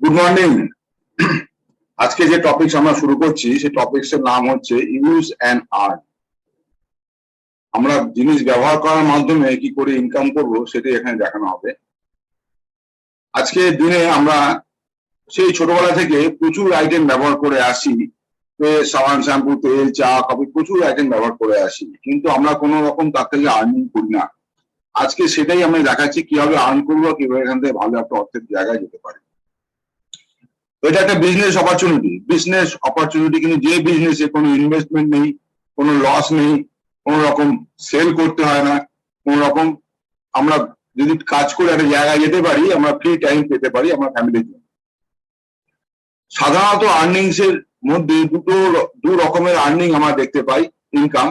Good morning. আজকে যে topics আমরা শুরু করছি সেই টপিকস এর নাম হচ্ছে ইউজ অ্যান্ড আর্ন। আমরা জিনিস ব্যবহার করার মাধ্যমে কি করে ইনকাম করব সেটাই এখানে দেখানো হবে। আজকে দিনে আমরা সেই ছোটবেলা থেকে প্রচুর আইটেম ব্যবহার করে আসি, সাবান, শ্যাম্পু, তেল, চা, কফি, প্রচুর আইটেম ব্যবহার করে আসি, কিন্তু আমরা কোনো রকম তার থেকে আর্নিং করি না। আজকে সেটাই আমরা দেখাচ্ছি কিভাবে আর্ন করবো, কিভাবে এখান থেকে ভালো একটা অর্থের জায়গায় যেতে পারি। এটা একটা বিজনেস অপরচুনিটি, কিন্তু যে বিজনেসে কোনো ইনভেস্টমেন্ট নেই, কোনো লস নেই, কোনো রকম সেল করতে হয় না, কোনো রকম আমরা যদি কাজ করে একটা জায়গায় যেতে পারি, আমরা ফ্রি টাইম পেতে পারি আমার ফ্যামিলির জন্য। সাধারণত আর্নিংস এর মধ্যে দু রকমের আর্নিং আমরা দেখতে পাই, ইনকাম।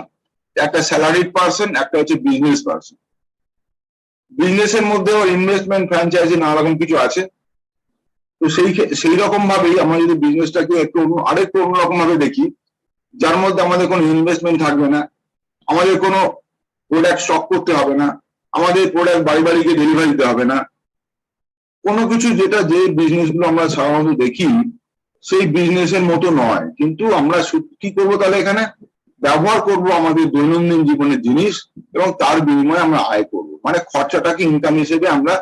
একটা স্যালারিড পার্সন, একটা হচ্ছে বিজনেস পার্সন। বিজনেসের মধ্যেও ইনভেস্টমেন্ট, ফ্র্যাঞ্চাইজি, নানা রকম কিছু আছে। তো সেই রকম ভাবেই আমরা যদি বিজনেসটাকে আরেকটু অন্যরকম ভাবে দেখি, যার মধ্যে আমাদের কোনো ইনভেস্টমেন্ট থাকবে না, আমাদের কোনো প্রোডাক্ট স্টক করতে হবে না, আমাদের প্রোডাক্ট বাড়ি বাড়ি গিয়ে ডেলিভারি দিতে হবে না, কোনো কিছু, যেটা যে বিজনেস গুলো আমরা সাধারণত দেখি সেই বিজনেসের মতো নয়। কিন্তু আমরা কি করবো তাহলে, এখানে ব্যবহার করব আমাদের দৈনন্দিন জীবনের জিনিস এবং তার বিনিময়ে আমরা আয় করব, মানে খরচাটাকে ইনকাম হিসেবে আমরা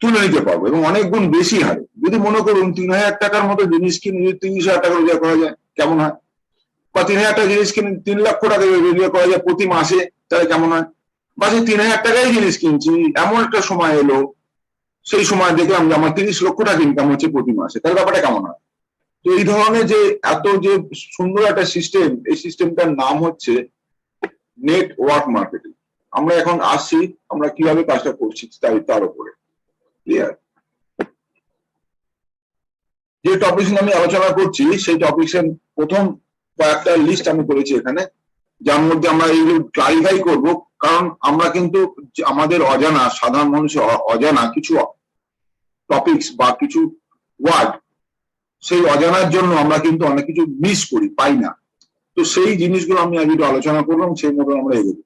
তুলে নিতে পারবো এবং অনেক গুণ বেশি হারে। যদি মনে করুন 3,000 টাকার মতো জিনিস কিনে যদি 30,000 টাকা রোজগার করা যায় কেমন হয়, বা 3,000 টাকা জিনিস কিনে 3 লক্ষ টাকা রোজগার করা যায় প্রতি মাসে, তাহলে কেমন হয়? বা সেই 3,000 টাকায় জিনিস কিনছি, এমন একটা সময় এলো সেই সময় দেখলাম যে আমার 30 লক্ষ টাকা ইনকাম হচ্ছে প্রতি মাসে, তাহলে ব্যাপারটা কেমন হয়? তো এই ধরনের যে এত যে সুন্দর একটা সিস্টেম, এই সিস্টেমটার নাম হচ্ছে নেটওয়ার্ক মার্কেটিং। আমরা এখন আসছি আমরা কিভাবে কাজটা করছি তার উপরে। ক্লিয়ার? যে টপিক আমি আলোচনা করছি সেই টপিকসের প্রথম কয়েকটা লিস্ট আমি করেছি এখানে, যার মধ্যে আমরা এইগুলো ক্লারিফাই করব। কারণ আমরা কিন্তু আমাদের অজানা, সাধারণ মানুষের অজানা কিছু টপিকস বা কিছু ওয়ার্ড, সেই অজানার জন্য আমরা কিন্তু অনেক কিছু মিস করি, পাই না। তো সেই জিনিসগুলো আমি আজ একটু আলোচনা করলাম, সেই মতো আমরা এগোবো।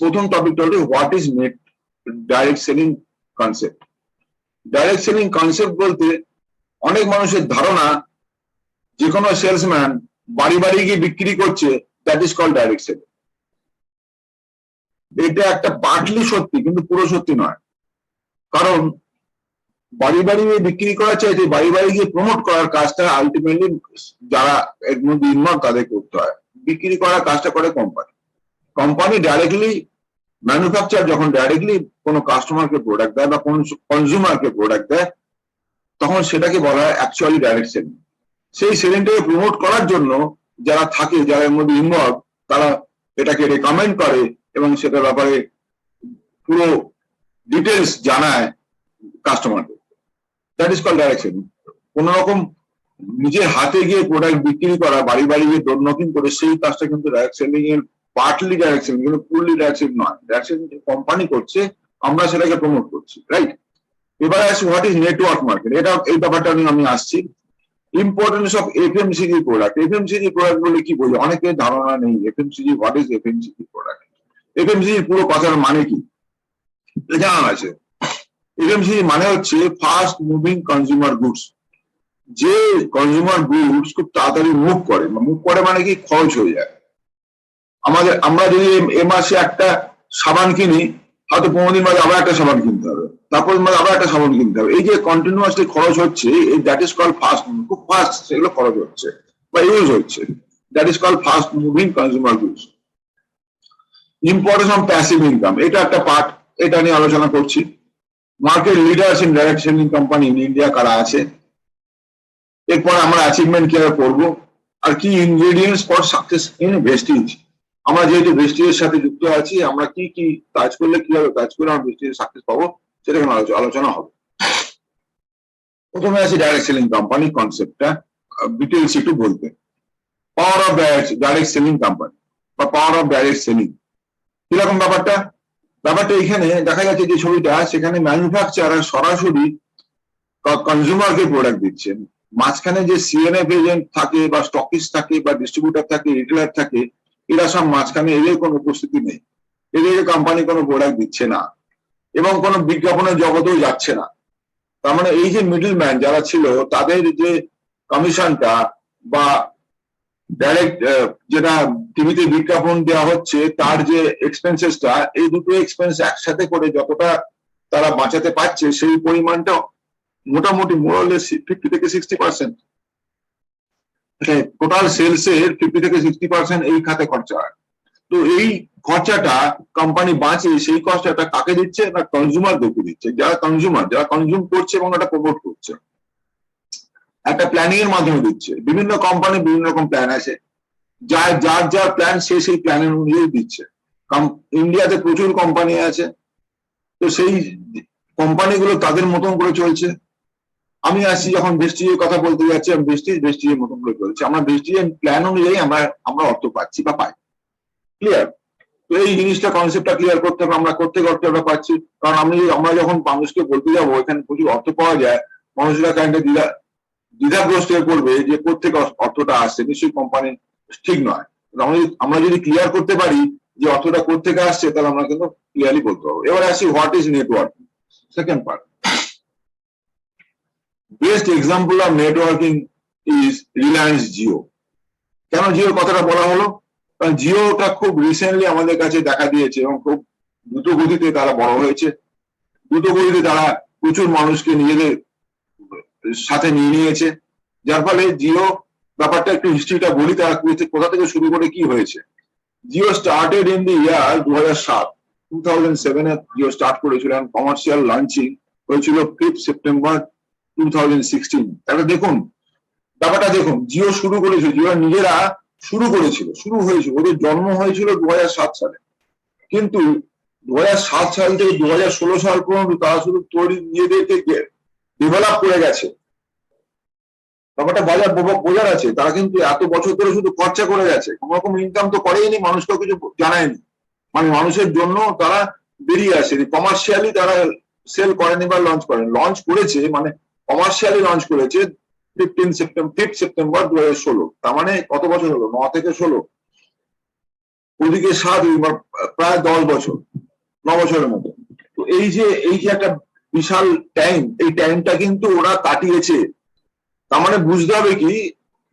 প্রথম টপিকটা হলো what is net direct selling concept. Direct selling concept বলতে অনেক মানুষের ধারণা যে কোনো সেলসম্যান বাড়ি বাড়ি গিয়ে বিক্রি করছে, that is called direct selling. এটা একটা পার্টলি সত্যি, কিন্তু পুরো সত্যি নয়। কারণ বাড়ি বাড়ি গিয়ে বিক্রি করা চাইছে, বাড়ি বাড়ি গিয়ে প্রমোট করার কাজটা আলটিমেটলি যারা এর মধ্যে ইনভলভ তাদের করতে হয়। বিক্রি করার কাজটা করে কোম্পানি ডাইরেক্টলি ম্যানুফ্যাকচার যখন ডাইরেক্টলি কোনো কাস্টমারকে প্রোডাক্ট দেয় বা কোন কনজিউমারকে প্রোডাক্ট দেয়, তখন সেটাকে বলা হয় অ্যাকচুয়ালি ডাইরেক্ট সেলিং। সেই সেলিংটাকে প্রমোট করার জন্য যারা থাকে, যারা এর মধ্যে ইনভলভ, তারা এটাকে রেকমেন্ড করে এবং সেটার ব্যাপারে পুরো ডিটেলস জানায় কাস্টমারকে। That is called direct selling. কোন রকম নিজের হাতে গিয়ে প্রোডাক্ট বিক্রি করা, বাড়ি বাড়ি গিয়ে ডোর নকিং করে, সেই কাজটা কিন্তু ডাইরেক্ট সেলিং এর পার্টলি ডাইরেক্ট সেলিং, কিন্তু ফুললি ডাইরেক্ট সেলিং নয়। ডাইরেক্ট সেলিং কোম্পানি করছে, আমরা সেটাকে প্রমোট করছি, রাইট? এবার আসি হোয়াট ইজ নেটওয়ার্ক মার্কেট। এই ব্যাপারটা নিয়ে আমি আসছি। Importance of FMCG product. FMCG product বলে কি বোঝে, অনেকের ধারণা নেই। FMCG, what is FMCG product? FMCG পুরো কথার মানে কি জানা আছে? এফএমসিজি মানে হচ্ছে ফাস্ট মুভিং কনজিউমার গুডস। যে কনজিউমার গুডস খুব তাড়াতাড়ি মুভ করে মানে কি, খরচ হয়ে যায়। আমরা যদি এ মাসে একটা সাবান কিনি, হয়তো 15 দিন বাদে আবার একটা সাবান কিনতে হবে, তারপর আবার একটা সাবান কিনতে হবে। এই যে কন্টিনিউয়াসলি খরচ হচ্ছে, দ্যাট ইজ কল্ড ফাস্ট, খুব ফাস্ট সেগুলো খরচ হচ্ছে বা ইউজ হচ্ছে। That is called fast moving consumer goods. Importance of passive income, এটা একটা পার্ট, এটা নিয়ে আলোচনা করছি। Market leaders in direct selling company in India কারা আছে, এরপর আমরা অ্যাচিভমেন্ট কিভাবে করবো, আর কি ingredients for success in Vestige. আমরা যেহেতু ভেস্টিজের সাথে যুক্ত আছি, আমরা কি কি কাজ করলে, কিভাবে কাজ করে আমরা ভেস্টিজে সাকসেস পাবো, সেটা আলোচনা হবে। প্রথমে আছে ডাইরেক্ট সেলিং কোম্পানি কনসেপ্টটা ডিটেলস একটু বলতে। Power of direct selling company বা পাওয়ার অফ ডাইরেক্ট সেলিং কিরকম ব্যাপারটা এখানে দেখা যাচ্ছে যে ছবিটা, সেখানে ম্যানুফ্যাকচারার সরাসরি কনজিউমারকে প্রোডাক্ট দিচ্ছেন। মাঝখানে যে সিএনএফ এজেন্ট থাকে বা স্টকিস্ট থাকে বা ডিস্ট্রিবিউটার থাকে, রিটেলার থাকে, এরা সব মাঝখানে, এদের কোনো উপস্থিতি নেই। এদেরকে কোম্পানি কোনো প্রোডাক্ট দিচ্ছে না এবং কোনো বিজ্ঞাপনের জগতেও যাচ্ছে না। তার মানে এই যে মিডল ম্যান যারা ছিল তাদের যে কমিশনটা বা ডাইরেক্ট যেটা টিভিতে বিজ্ঞাপন দেওয়া হচ্ছে তার যে এক্সপেন্সেসটা, এই দুটো এক্সপেন্স একসাথে করে যতটা তারা বাঁচাতে পারছে সেই পরিমাণটা মোটামুটি মোরালেস 50 থেকে 60%, টোটাল সেলস এর 50 থেকে 60% এই খাতে খরচা হয়। তো এই খরচাটা কোম্পানি বাঁচে, সেই খরচাটা কাকে দিচ্ছে না কনজিউমারদেরকে দিচ্ছে, যারা কনজিউম করছে এবং এটা প্রমোট করছে, একটা প্ল্যানিং এর মাধ্যমে দিচ্ছে। বিভিন্ন কোম্পানি বিভিন্ন রকম প্ল্যান আছে, যার প্ল্যান সেই প্ল্যানের অনুযায়ী দিচ্ছে। ইন্ডিয়াতে প্রচুর কোম্পানি আছে, তো সেই কোম্পানিগুলো তাদের মতন করে চলছে। আমি আসছি যখন ভেস্টিজের কথা বলতে যাচ্ছি, আমি ভেস্টিজের মতন করে চলছে। আমরা ভেস্টিজের প্ল্যান অনুযায়ী আমরা অর্থ পাচ্ছি বা পাই। ক্লিয়ার? তো এই জিনিসটা কনসেপ্টটা ক্লিয়ার করতে হবে, আমরা করতে আমরা পাচ্ছি। কারণ আমরা যখন মানুষকে বলতে যাবো এখানে প্রচুর অর্থ পাওয়া যায়, মানুষরা কাইন্ডে দ্বিধাগ্রস্ত হয়ে পড়বে যে কোথেকে অর্থটা আসছে, নিশ্চয়ই কোম্পানি ঠিক নয়। আমরা যদি ক্লিয়ার করতে পারি যে অর্থটা কোথেকে আসছে, তাহলে আমরা কিন্তু ক্লিয়ারলি বলতে পারবো। এবার আসি what is networking, second part. Best example of networking is Reliance Jio. কেন জিও কথাটা বলা হলো? কারণ জিওটা খুব রিসেন্টলি আমাদের কাছে দেখা দিয়েছে এবং খুব দ্রুত গতিতে তারা বড় হয়েছে। দ্রুত গতিতে তারা প্রচুর মানুষকে নিজেদের সাথে নিয়ে নিয়েছে, যার ফলে জিও ব্যাপারটা একটু হিস্ট্রিটা বলি, তারা কোথা থেকে শুরু করে কি হয়েছে। Jio started in the year 2007 A Jio start করেছিল, কমার্শিয়াল লঞ্চিং হয়েছিল 5 সেপ্টেম্বর 2016। তাহলে দেখুন ব্যাপারটা, দেখুন জিও শুরু করেছিল, জিও নিজেরা শুরু হয়েছিল, ওদের জন্ম হয়েছিল 2007 সালে, কিন্তু 2007 সাল থেকে 2016 সাল পর্যন্ত তারা শুধু তৈরি নিজেদেরকে ডেভেলপ করে গেছে। ব্যাপারটা বোঝার আছে, তারা কিন্তু এত বছর ধরে শুধু খরচা করে গেছে, কোন রকম ইনকাম তো করেইনি, মানুষকেও কিছু জানায়নি। মানে মানুষের জন্য তারা বেরিয়ে আসেনি, কমার্শিয়ালি তারা সেল করেনি বা লঞ্চ করেছে, মানে কমার্শিয়ালি লঞ্চ করেছে 5 সেপ্টেম্বর 2016। তার মানে কত বছর হলো? 9 থেকে 16, ওদিকে 7, প্রায় 10 বছর, 9 বছরের মতো। তো এই যে একটা বিশাল টাইম, এই টাইমটা কিন্তু ওরা কাটিয়েছে। তার মানে বুঝতে হবে কি,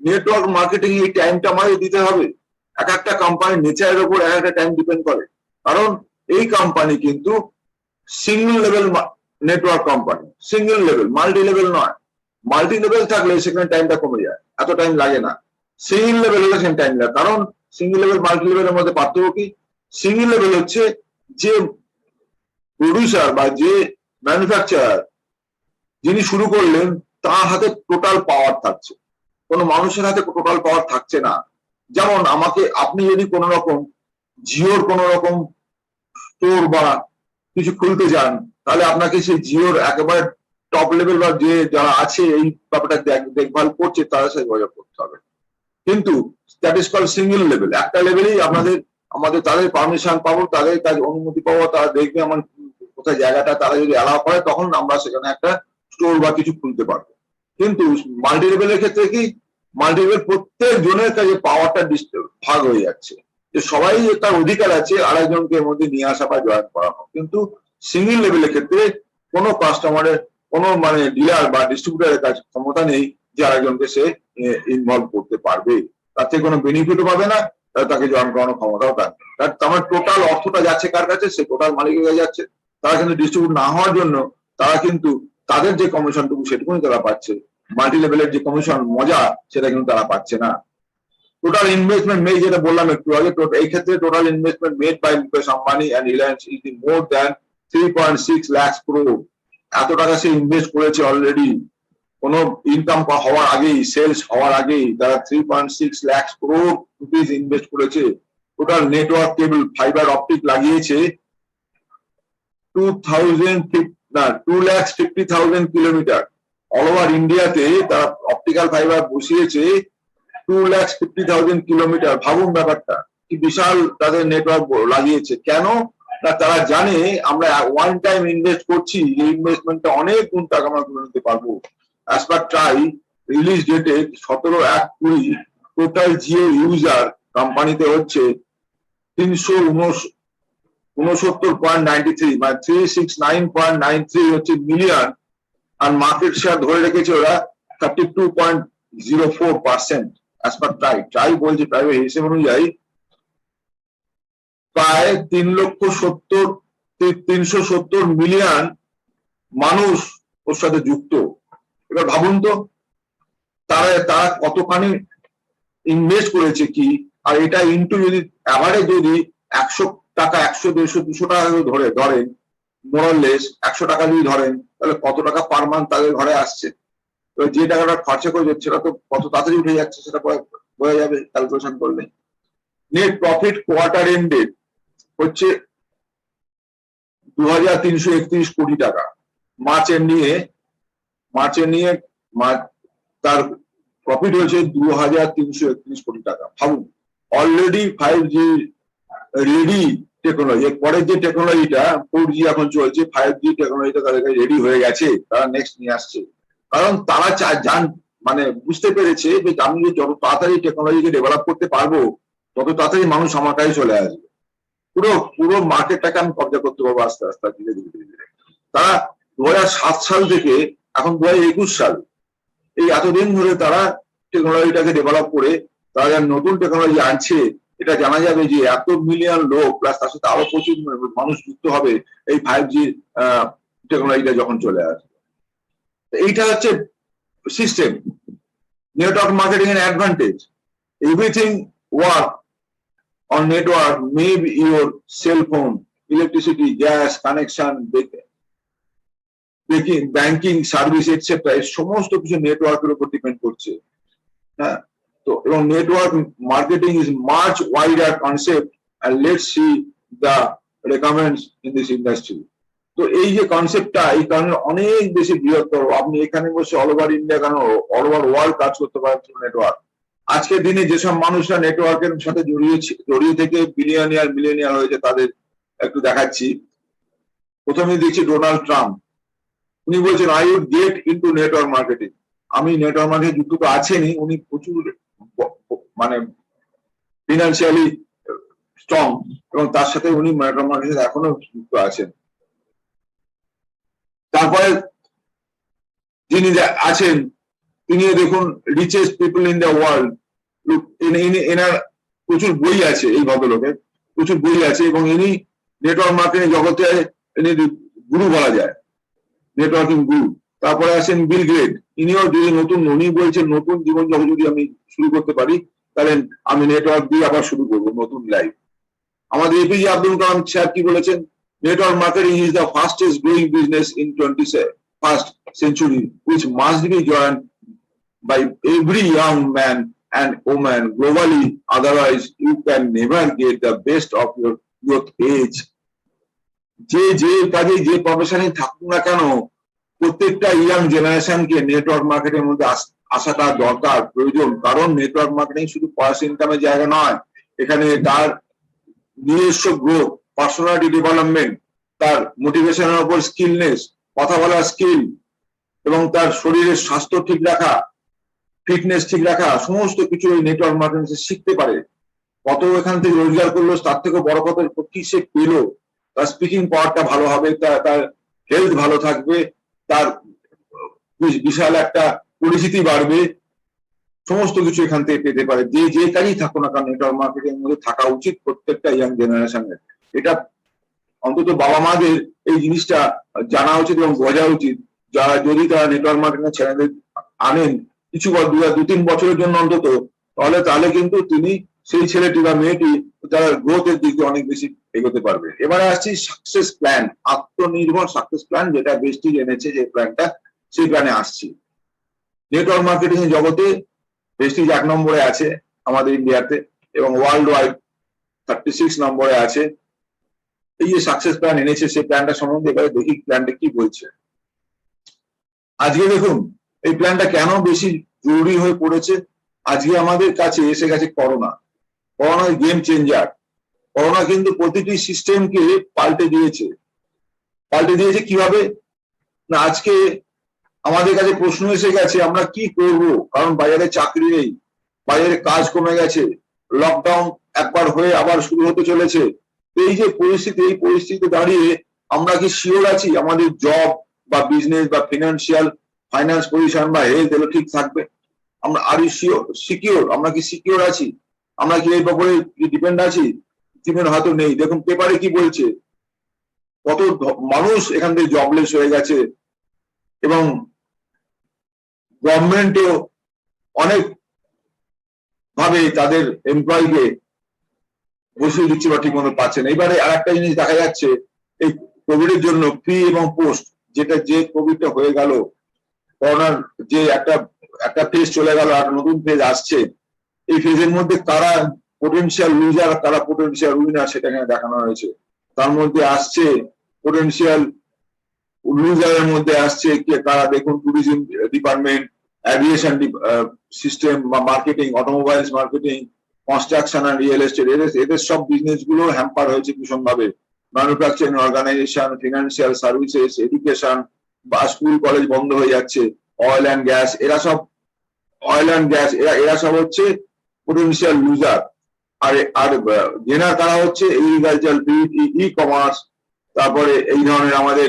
নেটওয়ার্ক মার্কেটিং এই টাইমটা আমাদের দিতে হবে। একটা কোম্পানির নেচারের উপর একটা টাইম ডিপেন্ড করে, কারণ এই কোম্পানি কিন্তু single level network company, single level, multi level নয়। মাল্টি লেভেল থাকলে সেখানে টাইমটা কমে যায়, এত টাইম লাগে না। সিঙ্গেল লেভেল হলে সেখানে টাইম লাগে, কারণ সিঙ্গেল লেভেল মাল্টি লেভেলের মধ্যে পার্থক্য কি? সিঙ্গেল লেভেল হচ্ছে যে প্রডিউসার বা যে ম্যানুফ্যাকচারার যিনি শুরু করলেন তার হাতে টোটাল পাওয়ার থাকছে, কোনো মানুষের হাতে টোটাল পাওয়ার থাকছে না। যেমন আপনি যদি কোন রকম জিওর কোন রকম স্টোর বা কিছু খুলতে যান, তাহলে আপনাকে সেই জিওর একেবারে টপ লেভেল বা যে যারা আছে এই ব্যাপারটা দেখভাল করছে তাদের সাথে যোগাযোগ করতে হবে। কিন্তু that is called single level. একটা লেভেলেই আমাদের তাদের পারমিশন পাবো, তাদের কাছে অনুমতি পাবো, তারা দেখবে আমার কোথায় জায়গাটা, তারা যদি অ্যালাউ করে তখন আমরা সেখানে একটা স্টোর বা কিছু খুলতে পারবো। কিন্তু মাল্টি লেভেলের ক্ষেত্রে কি, মাল্টি লেভেল প্রত্যেক জনের কাছে পাওয়ারটা ভাগ হয়ে যাচ্ছে, যে সবাই তার অধিকার আছে আরেকজনকে এর মধ্যে নিয়ে আসা বা জয়েন করানো। কিন্তু সিঙ্গেল লেভেলের ক্ষেত্রে কোনো কাস্টমারের, কোনো মানে ডিলার বা ডিস্ট্রিবিউটারের কাছে ক্ষমতা নেই যে আরেকজনকে সে ইনভলভ করতে পারবে, তার থেকে কোনো বেনিফিটও পাবে না, তাকে জয়েন করানোর ক্ষমতাও থাকবে। আমার টোটাল অর্থটা যাচ্ছে কার কাছে? সে টোটাল মালিকের কাছে যাচ্ছে। তারা কিন্তু ডিস্ট্রিবিউট না হওয়ার জন্য তারা কিন্তু তাদের যে কমিশনটুকু সেটুকুই তারা পাচ্ছে, মাল্টি লেভেলের যে কমিশন মজা সেটা কিন্তু তারা পাচ্ছে না। টোটাল ইনভেস্টমেন্ট মেড, যেটা বললাম একটু আগে, এই ক্ষেত্রে total investment made by Mukesh Ambani and Reliance is more than 3.6 lakh crore। এত টাকা সে ইনভেস্ট করেছে অলরেডি, কোন ইনকাম হওয়ার আগেই, সেলস হওয়ার আগেই তারা 3.6 লাখ crore রুপিস ইনভেস্ট করেছে। Total network cable fibre optic লাগিয়েছে 2,50,000 কিলোমিটার। অল ওভার ইন্ডিয়াতে তারা অপটিক্যাল ফাইবার বসিয়েছে 2,50,000 কিলোমিটার। ভাবুন ব্যাপারটা কি বিশাল তাদের নেটওয়ার্ক লাগিয়েছে। কেন? না তারা জানে আমরা ওয়ান টাইম ইনভেস্ট করছি, এই ইনভেস্টমেন্টটা অনেক গুণ টাকা আমরা তুলে নিতে পারবো। অ্যাজ পার ট্রাই রিলিজ ডেটে 17/1/20 টোটাল জিও ইউজার কোম্পানিতে হচ্ছে 369.93, মানে 369.93 হচ্ছে মিলিয়ন আর মার্কেট শেয়ার ধরে রেখেছে ওরা 32.04% অ্যাজ পার ট্রাই বলছে, প্রায় হিসেব অনুযায়ী প্রায় 370 মিলিয়ন মানুষ ওর সাথে যুক্ত। এবার ভাবুন তো তারা কতখানি ইনভেস্ট করেছে কি, আর এটা ইন্টু যদি অ্যাভারেজ যদি 100 টাকা 100 150 200 টাকা ধরেন মোরাললেস 100 টাকা যদি ধরেন, তাহলে কত টাকা পার মান্থ তাদের ঘরে আসছে। এবার যে টাকাটা খরচা করে যাচ্ছে সেটা তো কত তাড়াতাড়ি উঠে যাচ্ছে সেটা বোঝা যাবে ক্যালকুলেশন করলে। নেট প্রফিট কোয়ার্টার এন্ডেড হচ্ছে 2331 কোটি টাকা। মার্চের নিয়ে তার প্রফিট হয়েছে 2331 কোটি টাকা। ভাবুন, অলরেডি 5G রেডি টেকনোলজি, পরের যে টেকনোলজিটা 4G এখন চলছে, 5G টেকনোলজিটা তাদের কাছে রেডি হয়ে গেছে, তারা নেক্সট নিয়ে আসছে। কারণ তারা মানে বুঝতে পেরেছে যে আমি যত তাড়াতাড়ি টেকনোলজিকে ডেভেলপ করতে পারবো তত তাড়াতাড়ি মানুষ আমার কাছে চলে আসবে, পুরো মার্কেটটাকে আমি কবজা করতে পারবো আস্তে আস্তে ধীরে ধীরে। তারা 2007 সাল থেকে এখন 2021 সাল, এই এতদিন ধরে তারা টেকনোলজিটাকে ডেভেলপ করে তারা নতুন টেকনোলজি আনছে। এটা জানা যাবে যে এত মিলিয়ন লোক প্লাস তার সাথে আরো প্রচুর মানুষ যুক্ত হবে এই 5G টেকনোলজিটা যখন চলে আসবে। এইটা হচ্ছে সিস্টেম। নেটওয়ার্ক মার্কেটিং এর advantage, everything work on network, maybe your cell phone, electricity, gas connection, banking service etc. সমস্ত কিছু নেটওয়ার্কের উপর ডিপেন্ড করছে। হ্যাঁ, তো এবং network marketing is much wider concept and let's see the recommends in this industry. তো এই যে কনসেপ্টটা এই কারণে অনেক বেশি বৃহত্তর। আপনি এখানে বসে অল ওভার ইন্ডিয়া কেন অল ওভার ওয়ার্ল্ড কাজ করতে পারছেন নেটওয়ার্ক। আজকের দিনে যেসব মানুষরা নেটওয়ার্কের সাথে জড়িয়ে থেকে মিলিয়নিয়ার হয়েছে তাদের একটু দেখাচ্ছি। প্রথমে দেখছি ডোনাল্ড ট্রাম্প, উনি বলছেন I would get into network marketing. আমি নেটওয়ার্ক মার্কেটিং যুক্ত তো আছেনই, উনি প্রচুর মানে ফিনান্সিয়ালি স্ট্রং এবং তার সাথে উনি নেটওয়ার্ক মার্কেটিং এখনো যুক্ত আছেন। তারপরে যিনি আছেন তিনিও দেখুন richest people in the world. এনার প্রচুর বই আছে, এই ভদ্রলোকের প্রচুর বই আছে এবং ইনি নেটওয়ার্ক মার্কেটিং জগতে ইনি গুরু বলা যায়, নেটওয়ার্কিং গুরু। তারপরে আছেন বিল গেট, ইনিও যদি উনি বলছেন নতুন জীবন যদি আমি শুরু করতে পারি তাহলে আমি নেটওয়ার্ক দিয়ে আবার শুরু করবো নতুন লাইফ। আমাদের এপিজে আব্দুল কালাম স্যার কি বলেছেন, network marketing is the fastest growing business in 21st century which must be joined by every young man and woman globally, otherwise you can never get the best of your youth age. যে কাজে যে প্রফেশনে থাকুক না কেন প্রত্যেকটা young জেনারেশনকে network marketing এর মধ্যে আসাটা দরকার, প্রয়োজন। কারণ নেটওয়ার্ক মার্কেটিং শুধু পয়সা ইনকামের জায়গা নয়, এখানে তার নিজস্ব গ্রোথ, পার্সোনালিটি ডেভেলপমেন্ট, তার মোটিভেশনের উপর স্কিলনেস, কথা বলার স্কিল এবং তার শরীরের স্বাস্থ্য ঠিক রাখা, ফিটনেস ঠিক রাখা, সমস্ত কিছু এই নেটওয়ার্ক মার্কেটিং শিখতে পারে। কত এখান থেকে রোজগার করলো তার থেকে বড় কথা কি সে পেলো, তার স্পিকিং পাওয়ারটা ভালো হবে, তার হেলথ ভালো থাকবে, তার বিশাল একটা পরিচিতি বাড়বে, সমস্ত কিছু এখান থেকে পেতে পারে। যে কাজই থাকুক না কারণ নেটওয়ার্ক মার্কেটিং এর মধ্যে থাকা উচিত প্রত্যেকটা ইয়াং জেনারেশনের। এটা অন্তত বাবা মাদের এই জিনিসটা জানা উচিত এবং বোঝা উচিত। যারা যদি তারা নেটওয়ার্ক মার্কেটিং ছেলেদের আনেন কিছু 2-3 বছরের জন্য অন্তত, তাহলে কিন্তু তিনি সেই ছেলেটি বা মেয়েটি তারা গ্রোথের দিকে অনেক বেশি এগোতে পারবে। এবারে আসছি সাকসেস প্ল্যান, আত্মনির্ভর সাকসেস প্ল্যান, যেটা বেস্টিজ এনেছে যে প্ল্যানটা, সেই প্ল্যানে আসছি। নেটওয়ার্ক মার্কেটিং এর জগতে বেস্টিজ 1 নম্বরে আছে আমাদের ইন্ডিয়াতে এবং ওয়ার্ল্ড ওয়াইড 36 নম্বরে আছে। এই যে সাকসেস প্ল্যান এনেছে সেই প্ল্যানটা সম্বন্ধে এবারে দেখি প্ল্যানটা কি বলছে। আজকে দেখুন এই প্ল্যানটা কেন বেশি জরুরি হয়ে পড়েছে। আজকে আমাদের কাছে এসে গেছে করোনা গেম চেঞ্জার। করোনা কিন্তু প্রতিটি সিস্টেমকে পাল্টে দিয়েছে কিভাবে না, আজকে আমাদের কাছে প্রশ্ন এসে গেছে আমরা কি করব, কারণ বাজারে চাকরি নেই, বাজারে কাজ কমে গেছে, লকডাউন একবার হয়ে আবার শুরু হতে চলেছে। এই যে পরিস্থিতি, এই পরিস্থিতিতে দাঁড়িয়ে আমরা কি শিওর আছি আমাদের জব বা বিজনেস বা ফাইন্যান্স পজিশন বা হেলথ এগুলো ঠিক থাকবে? আমরা আর সিকিউর, আমরা কি সিকিউর আছি? আমরা কি এর ব্যাপারে ডিপেন্ড আছি? হয়তো নেই। দেখুন পেপারে কি বলছে, কত মানুষ এখান থেকে জবলেস হয়ে গেছে, এবং গভর্নমেন্টও অনেক ভাবে তাদের এমপ্লয়িকে বসিয়ে দিচ্ছে বা ঠিক মতো পাচ্ছে না। এবারে আর একটা জিনিস দেখা যাচ্ছে, এই কোভিড এর জন্য প্রি এবং পোস্ট, যে কোভিডটা হয়ে গেল, করোনার যে একটা ফেজ চলে গেল আর নতুন ফেজ আসছে, এই ফেজের মধ্যে কারা পোটেনশিয়াল লুজার কারা পোটেনশিয়াল উইনার সেটা এখানে দেখানো হয়েছে। তার মধ্যে আসছে পোটেনশিয়াল লুজারের মধ্যে আসছে কারা, দেখুন ট্যুরিজম ডিপার্টমেন্ট, অ্যাভিয়েশন সিস্টেম বা মার্কেটিং, অটোমোবাইলস মার্কেটিং, কনস্ট্রাকশন আর রিয়েল এস্টেট, এদের সব বিজনেস গুলো হ্যাম্পার হয়েছে ভীষণ ভাবে। Manufacturing organisation, financial services, education বা স্কুল কলেজ বন্ধ হয়ে যাচ্ছে, অয়েল অ্যান্ড গ্যাস, এরা সব হচ্ছে পোটেনশিয়াল লুজার। আর গেনার কারা হচ্ছে এগ্রিকালচার, ই কমার্স, তারপরে এই ধরনের আমাদের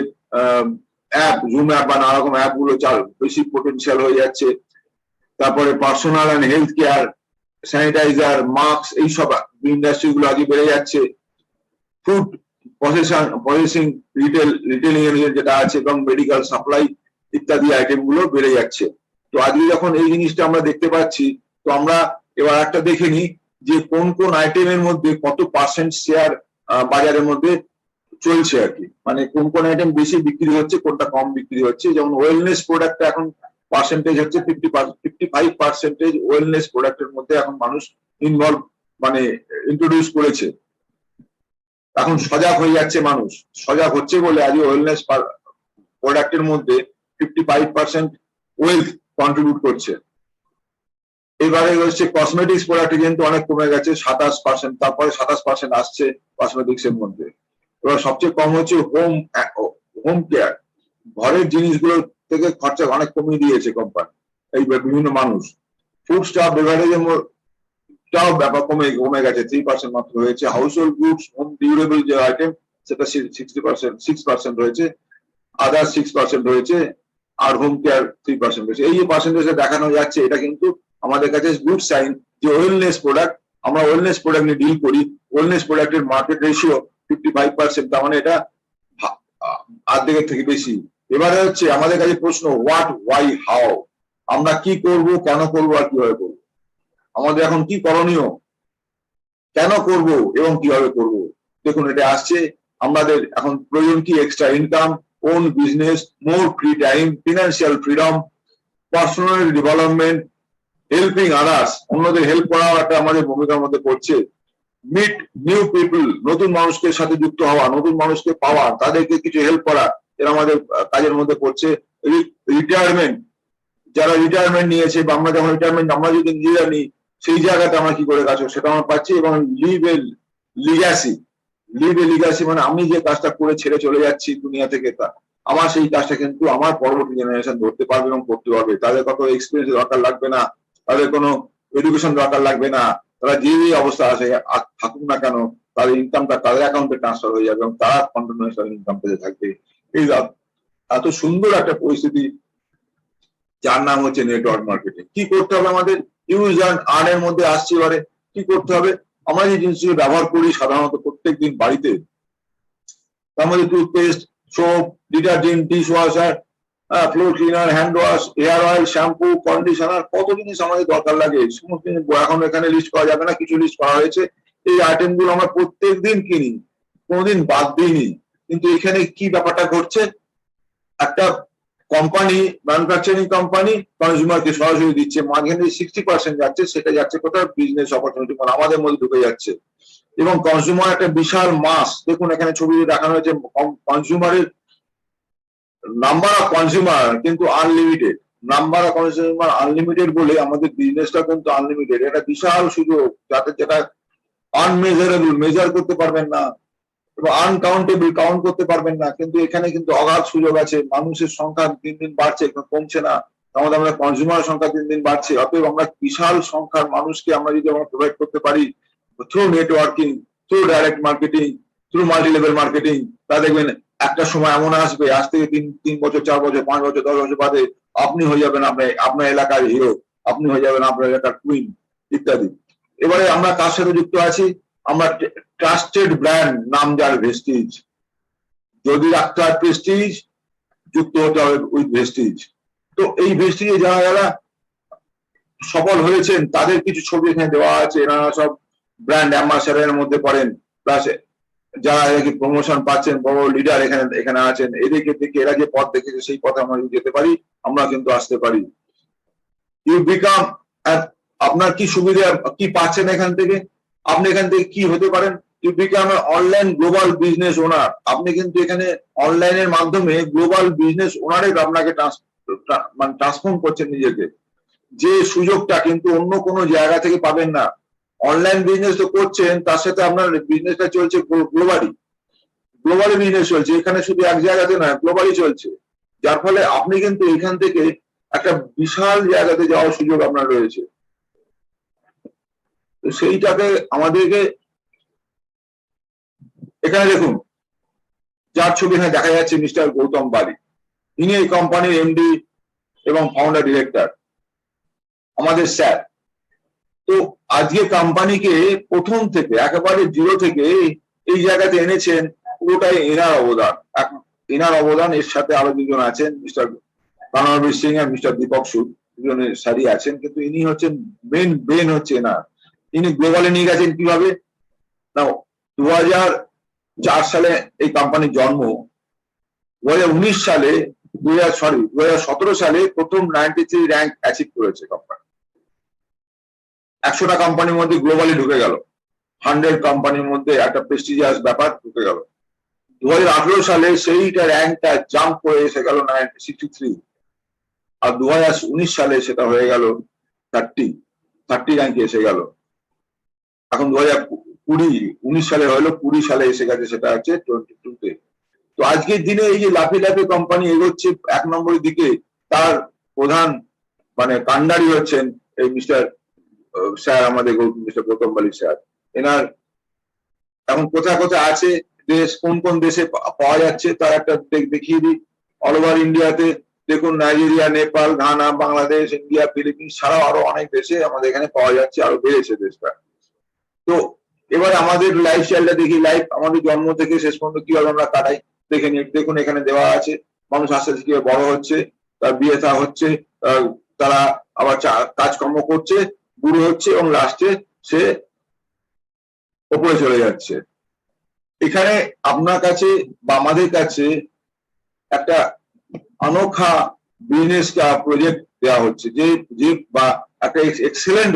অ্যাপ, জুম অ্যাপ বা নানা রকম অ্যাপ গুলো বেশি পোটেনশিয়াল হয়ে যাচ্ছে। তারপরে personal and health care, sanitiser, mask, এইসব ইন্ডাস্ট্রি গুলো আগে বেড়ে যাচ্ছে। ফুড প্রসেসিং, রিটেলিং যেটা আছে, এবং মেডিকেল সাপ্লাই ইত্যাদি আইটেম গুলো বেড়ে যাচ্ছে। তো আজকে যখন এই জিনিসটা আমরা দেখতে পাচ্ছি, তো আমরা এবার একটা দেখে নিই যে কোন কোন আইটেমের মধ্যে কত পার্সেন্ট শেয়ার বাজারের মধ্যে চলছে আর কি, মানে কোন কোন আইটেম বেশি বিক্রি হচ্ছে, কোনটা কম বিক্রি হচ্ছে। যেমন ওয়েলনেস প্রোডাক্ট এখন পার্সেন্টেজ হচ্ছে 55% ওয়েলনেস প্রোডাক্টের মধ্যে এখন মানুষ ইনভলভ, মানে ইন্ট্রোডিউস করেছে। এখন সজাগ হয়ে যাচ্ছে মানুষ, সজাগ হচ্ছে বলে আজকে ওয়েলনেস প্রোডাক্টের মধ্যে 55% ওয়েলথ কন্ট্রিবিউট করছে। এবারে হচ্ছে কসমেটিক্স প্রোডাক্ট কিন্তু অনেক কমে গেছে 27%, তারপরে 27% আসছে কসমেটিক্স এর মধ্যে। এবার সবচেয়ে কম হচ্ছে হোম কেয়ার, ঘরের জিনিসগুলো থেকে খরচা অনেক কমিয়ে দিয়েছে কোম্পানি, এই বিভিন্ন মানুষ। ফুড স্টাফ বেভারেজের টাও ব্যাপার কমে গেছে, 3% মাত্র হয়েছে। House hold goods, home durable যে আইটেম, সেটা 6% হয়েছে, আদার 6% হয়েছে, আর হোম কেয়ার 3% হয়েছে। এই যে পার্সেন্টেজে দেখানো যাচ্ছে, এটা কিন্তু আমাদের কাছে গুড সাইন যে ওয়েলনেস প্রোডাক্ট, আমরা ওয়েলনেস প্রোডাক্ট নিয়ে ডিল করি, ওয়েলনেস প্রোডাক্টের মার্কেট রেশিও 55%, তার মানে এটা অর্ধেকের থেকে বেশি। এবারে হচ্ছে আমাদের কাছে প্রশ্ন, হোয়াট, ওয়াই, হাউ, আমরা কি করব, কেন করব আর কিভাবে করবো, আমাদের এখন কি করণীয়, কেন করব এবং কিভাবে করব। দেখুন এটা আসছে, আমাদের এখন প্রয়োজন কি, extra income, own business, more free time, financial freedom, personal development, helping others, অন্যদের হেল্প করাও একটা আমাদের ভূমিকার মধ্যে পড়ছে। মিট নিউ পিপল, নতুন মানুষকে সাথে যুক্ত হওয়া, নতুন মানুষকে পাওয়া, তাদেরকে কিছু হেল্প করা, এরা আমাদের কাজের মধ্যে পড়ছে। রিটায়ারমেন্ট, যারা রিটায়ারমেন্ট নিয়েছে বা আমরা যখন রিটায়ারমেন্ট আমরা যদি নিজেরা নিই, সেই জায়গাতে আমরা কি করে কাজ সেটা আমরা পাচ্ছি। এবং লিভ এ লিগাসি, মানে আমি যে কাজটা করে ছেড়ে চলে যাচ্ছি দুনিয়া থেকে, তা আমার সেই কাজটা কিন্তু আমার পরবর্তী জেনারেশন ধরতে পারবে এবং করতে পারবে। তাদের কত এক্সপিরিয়েন্স দরকার লাগবে না, তাদের কোনো এডুকেশন দরকার লাগবে না, তারা যে অবস্থা আছে থাকুক না কেন, তাদের ইনকামটা তাদের অ্যাকাউন্টে ট্রান্সফার হয়ে যাবে এবং তারা কন্টিনিউয়াস ইনকাম পেতে থাকবে। এই এত সুন্দর একটা পরিস্থিতি, যার নাম হচ্ছে নেটওয়ার্ক মার্কেটিং। কি করতে হবে আমাদের, ইউজ অ্যান্ড আর্ন এর মধ্যে আসছে। এবারে কি করতে হবে, আমরা যে জিনিসগুলো ব্যবহার করি সাধারণত প্রত্যেকদিন বাড়িতে, তার মধ্যে toothpaste, soap, detergent, dish washer, floor cleaner, hand wash, hair oil, shampoo, conditioner, কত জিনিস আমাদের দরকার লাগে। সমস্ত জিনিস এখন এখানে লিস্ট করা যাবে না, কিছু লিস্ট করা হয়েছে। এই আইটেম গুলো আমরা প্রত্যেকদিন কিনি, কোনোদিন বাদ দিইনি। কিন্তু এখানে কি ব্যাপারটা ঘটছে, একটা কোম্পানি, ম্যানুফ্যাকচারিং কোম্পানি কনজিউমারকে সরাসরি দিচ্ছে, মাঝখানে 60% যাচ্ছে, সেটা যাচ্ছে কোথাও বিজনেস অপরচুনিটি, মানে আমাদের মধ্যে ঢুকে যাচ্ছে। এবং কনজিউমার একটা বিশাল মাস, দেখুন এখানে ছবিতে দেখানো হয়েছে, কনজিউমারের নাম্বার অফ কনজিউমার কিন্তু unlimited, number of consumer unlimited বলে আমাদের বিজনেসটা কিন্তু আনলিমিটেড। এটা বিশাল সুযোগ, যাতে যেটা আনমেজারেবল, মেজার করতে পারবেন না, এবং আনকাউন্টেবল, কাউন্ট করতে পারবেন না, কিন্তু এখানে কিন্তু অগাধ সুযোগ আছে। মানুষের সংখ্যা দিন দিন বাড়ছে, কমছে না, আমাদের আমরা কনজিউমার সংখ্যা দিন দিন বাড়ছে। অতএব আমরা বিশাল সংখ্যার মানুষকে আমরা যদি আমরা প্রোভাইড করতে পারি through networking, through direct marketing, through multi level marketing, তা দেখবেন একটা সময় এমন আসবে, আজ থেকে 3 বছর 4 বছর 5 বছর 10 বছর বাদে আপনি হয়ে যাবেন আপনার এলাকার হিরো, আপনি হয়ে যাবেন আপনার এলাকার কুইন ইত্যাদি। এবারে আমরা কার সাথে যুক্ত আছি? আমরা ট্রাস্টেড ব্র্যান্ড, নাম যার ভেস্টিজ। যদি রাখতে হয় প্রেস্টিজ, যুক্ত হতে হবে উইথ ভেস্টিজ। তো এই ভেস্টিজে যারা যারা সফল হয়েছেন তাদের কিছু ছবি এখানে দেওয়া আছে। এনারা সব ব্র্যান্ড অ্যাম্বাসাডারের মধ্যে পড়েন, প্লাস যারা প্রমোশন পাচ্ছেন, বড় লিডার এখানে আছেন। এদেরকে দেখে এরা যে পথ দেখেছে সেই পথে আমরা যেতে পারি, আমরা কিন্তু আসতে পারি। ইউ বিকাম, আপনার কি সুবিধা, কি পাচ্ছেন এখান থেকে? আপনি এখান থেকে কি হতে পারেন? You become online global business owner. আপনি কিন্তু এখানে অনলাইনের মাধ্যমে গ্লোবাল বিজনেস ওনারে আপনাকে ট্রান্সফর্ম করছেন নিজেকে, যে সুযোগটা কিন্তু অন্য কোনো জায়গা থেকে পাবেন না। অনলাইন বিজনেস তো করছেন, তার সাথে আপনার বিজনেসটা চলছে গ্লোবালি বিজনেস চলছে, এখানে শুধু এক জায়গাতে নয়, গ্লোবালি চলছে। যার ফলে আপনি কিন্তু এখান থেকে একটা বিশাল জায়গাতে যাওয়ার সুযোগ আপনার রয়েছে। তো সেইটাকে আমাদেরকে, এখানে দেখুন যার ছবি এখানে দেখা যাচ্ছে, মিস্টার গৌতম বালি। ইনি এই কোম্পানির এমডি এবং ফাউন্ডার ডিরেক্টর, আমাদের স্যার। তো আজকে কোম্পানিকে প্রথম থেকে একেবারে জিরো থেকে এই জায়গাতে এনেছেন, পুরোটাই এনার অবদান। এনার অবদান, এর সাথে আরো দুজন আছেন, মিস্টার কানবীর সিং আর মিস্টার দীপক সুদ, দুজনের সারি আছেন, কিন্তু ইনি হচ্ছেন মেন ব্রেন, হচ্ছে এনার। ইনি গ্লোবালে নিয়ে গেছেন কিভাবে না, 2004 সালে এই কোম্পানির জন্ম, 2019 সালে 2017 সালে প্রথম 93 র্যাঙ্ক অ্যাচিভ করেছে কোম্পানি। 100টা কোম্পানির মধ্যে গ্লোবালি ঢুকে গেল, 100 কোম্পানির মধ্যে একটা প্রেস্টিজিয়াস ব্যাপার ঢুকে গেল। 2018 সালে সেইটা র্যাঙ্কটা জাম্প করে এসে গেল 63, আর 2019 সালে সেটা হয়ে গেল 30 র্যাঙ্কে এসে গেল। এখন 2019 সালে হলো, 20 সালে এসে গেছে সেটা হচ্ছে 22-তে। তো আজকের দিনে এই যে লাফে লাফে কোম্পানি এগোচ্ছে 1 নম্বরের দিকে, তার প্রধান কান্ডারি হচ্ছেন এই মিস্টার স্যার, আমাদের মিস্টার গৌতম বালি স্যার। এনার এখন কোথায় কোথায় আছে, দেশ কোন কোন দেশে পাওয়া যাচ্ছে তার একটা দেখিয়ে দিই। অল ওভার ইন্ডিয়াতে দেখুন, Nigeria, Nepal, Ghana, Bangladesh, India, Philippines ছাড়াও আরো অনেক দেশে আমাদের এখানে পাওয়া যাচ্ছে, আরো বেড়েছে দেশটা। তো এবার আমাদের লাইফস্টাইলটা দেখি, লাইফ আমাদের জন্ম থেকে শেষ পর্যন্ত কিভাবে আমরা কাটাই দেখে নিই। দেখুন এখানে দেওয়া আছে, মানুষ আস্তে আস্তে কিভাবে বড় হচ্ছে, তার বিয়ে থা হচ্ছে, তারা আবার কাজকর্ম করছে, বুড়ো হচ্ছে, এবং লাস্টে সে উপরে চলে যাচ্ছে। এখানে আপনার কাছে বা আমাদের কাছে একটা অনোখা বিজনেস প্রজেক্ট দেওয়া হচ্ছে, যে বা একটা এক্সেলেন্ট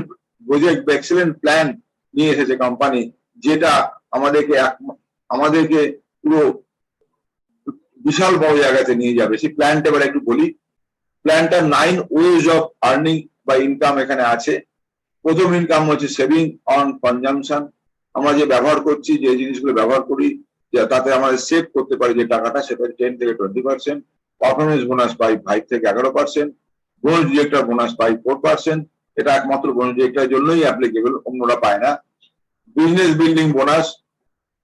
প্রজেক্ট বা এক্সেলেন্ট প্ল্যান নিয়ে এসেছে কোম্পানি, যেটা আমাদেরকে পুরো বিশাল বড় জায়গাতে নিয়ে যাবে। সেই প্ল্যানটা এবার একটু বলি। প্ল্যানটা 9 ওয়েজ অফ আর্নিং বা ইনকাম এখানে আছে। প্রথম ইনকাম হচ্ছে সেভিং অন কনজামশন। আমরা যে ব্যবহার করছি, যে জিনিসগুলো ব্যবহার করি, তাতে আমাদের সেভ করতে পারি যে টাকাটা, সেটা 10 থেকে 20%। পারফরমেন্স বোনাস পাই 5 থেকে 11%। বোনাস ডিরেক্টর বোনাস পাই 4%। এটা একমাত্র বোনাস ডিরেক্টরের জন্যই অ্যাপ্লিকেবল, অন্যরা পায় না। বিজনেস বিল্ডিং বোনাস,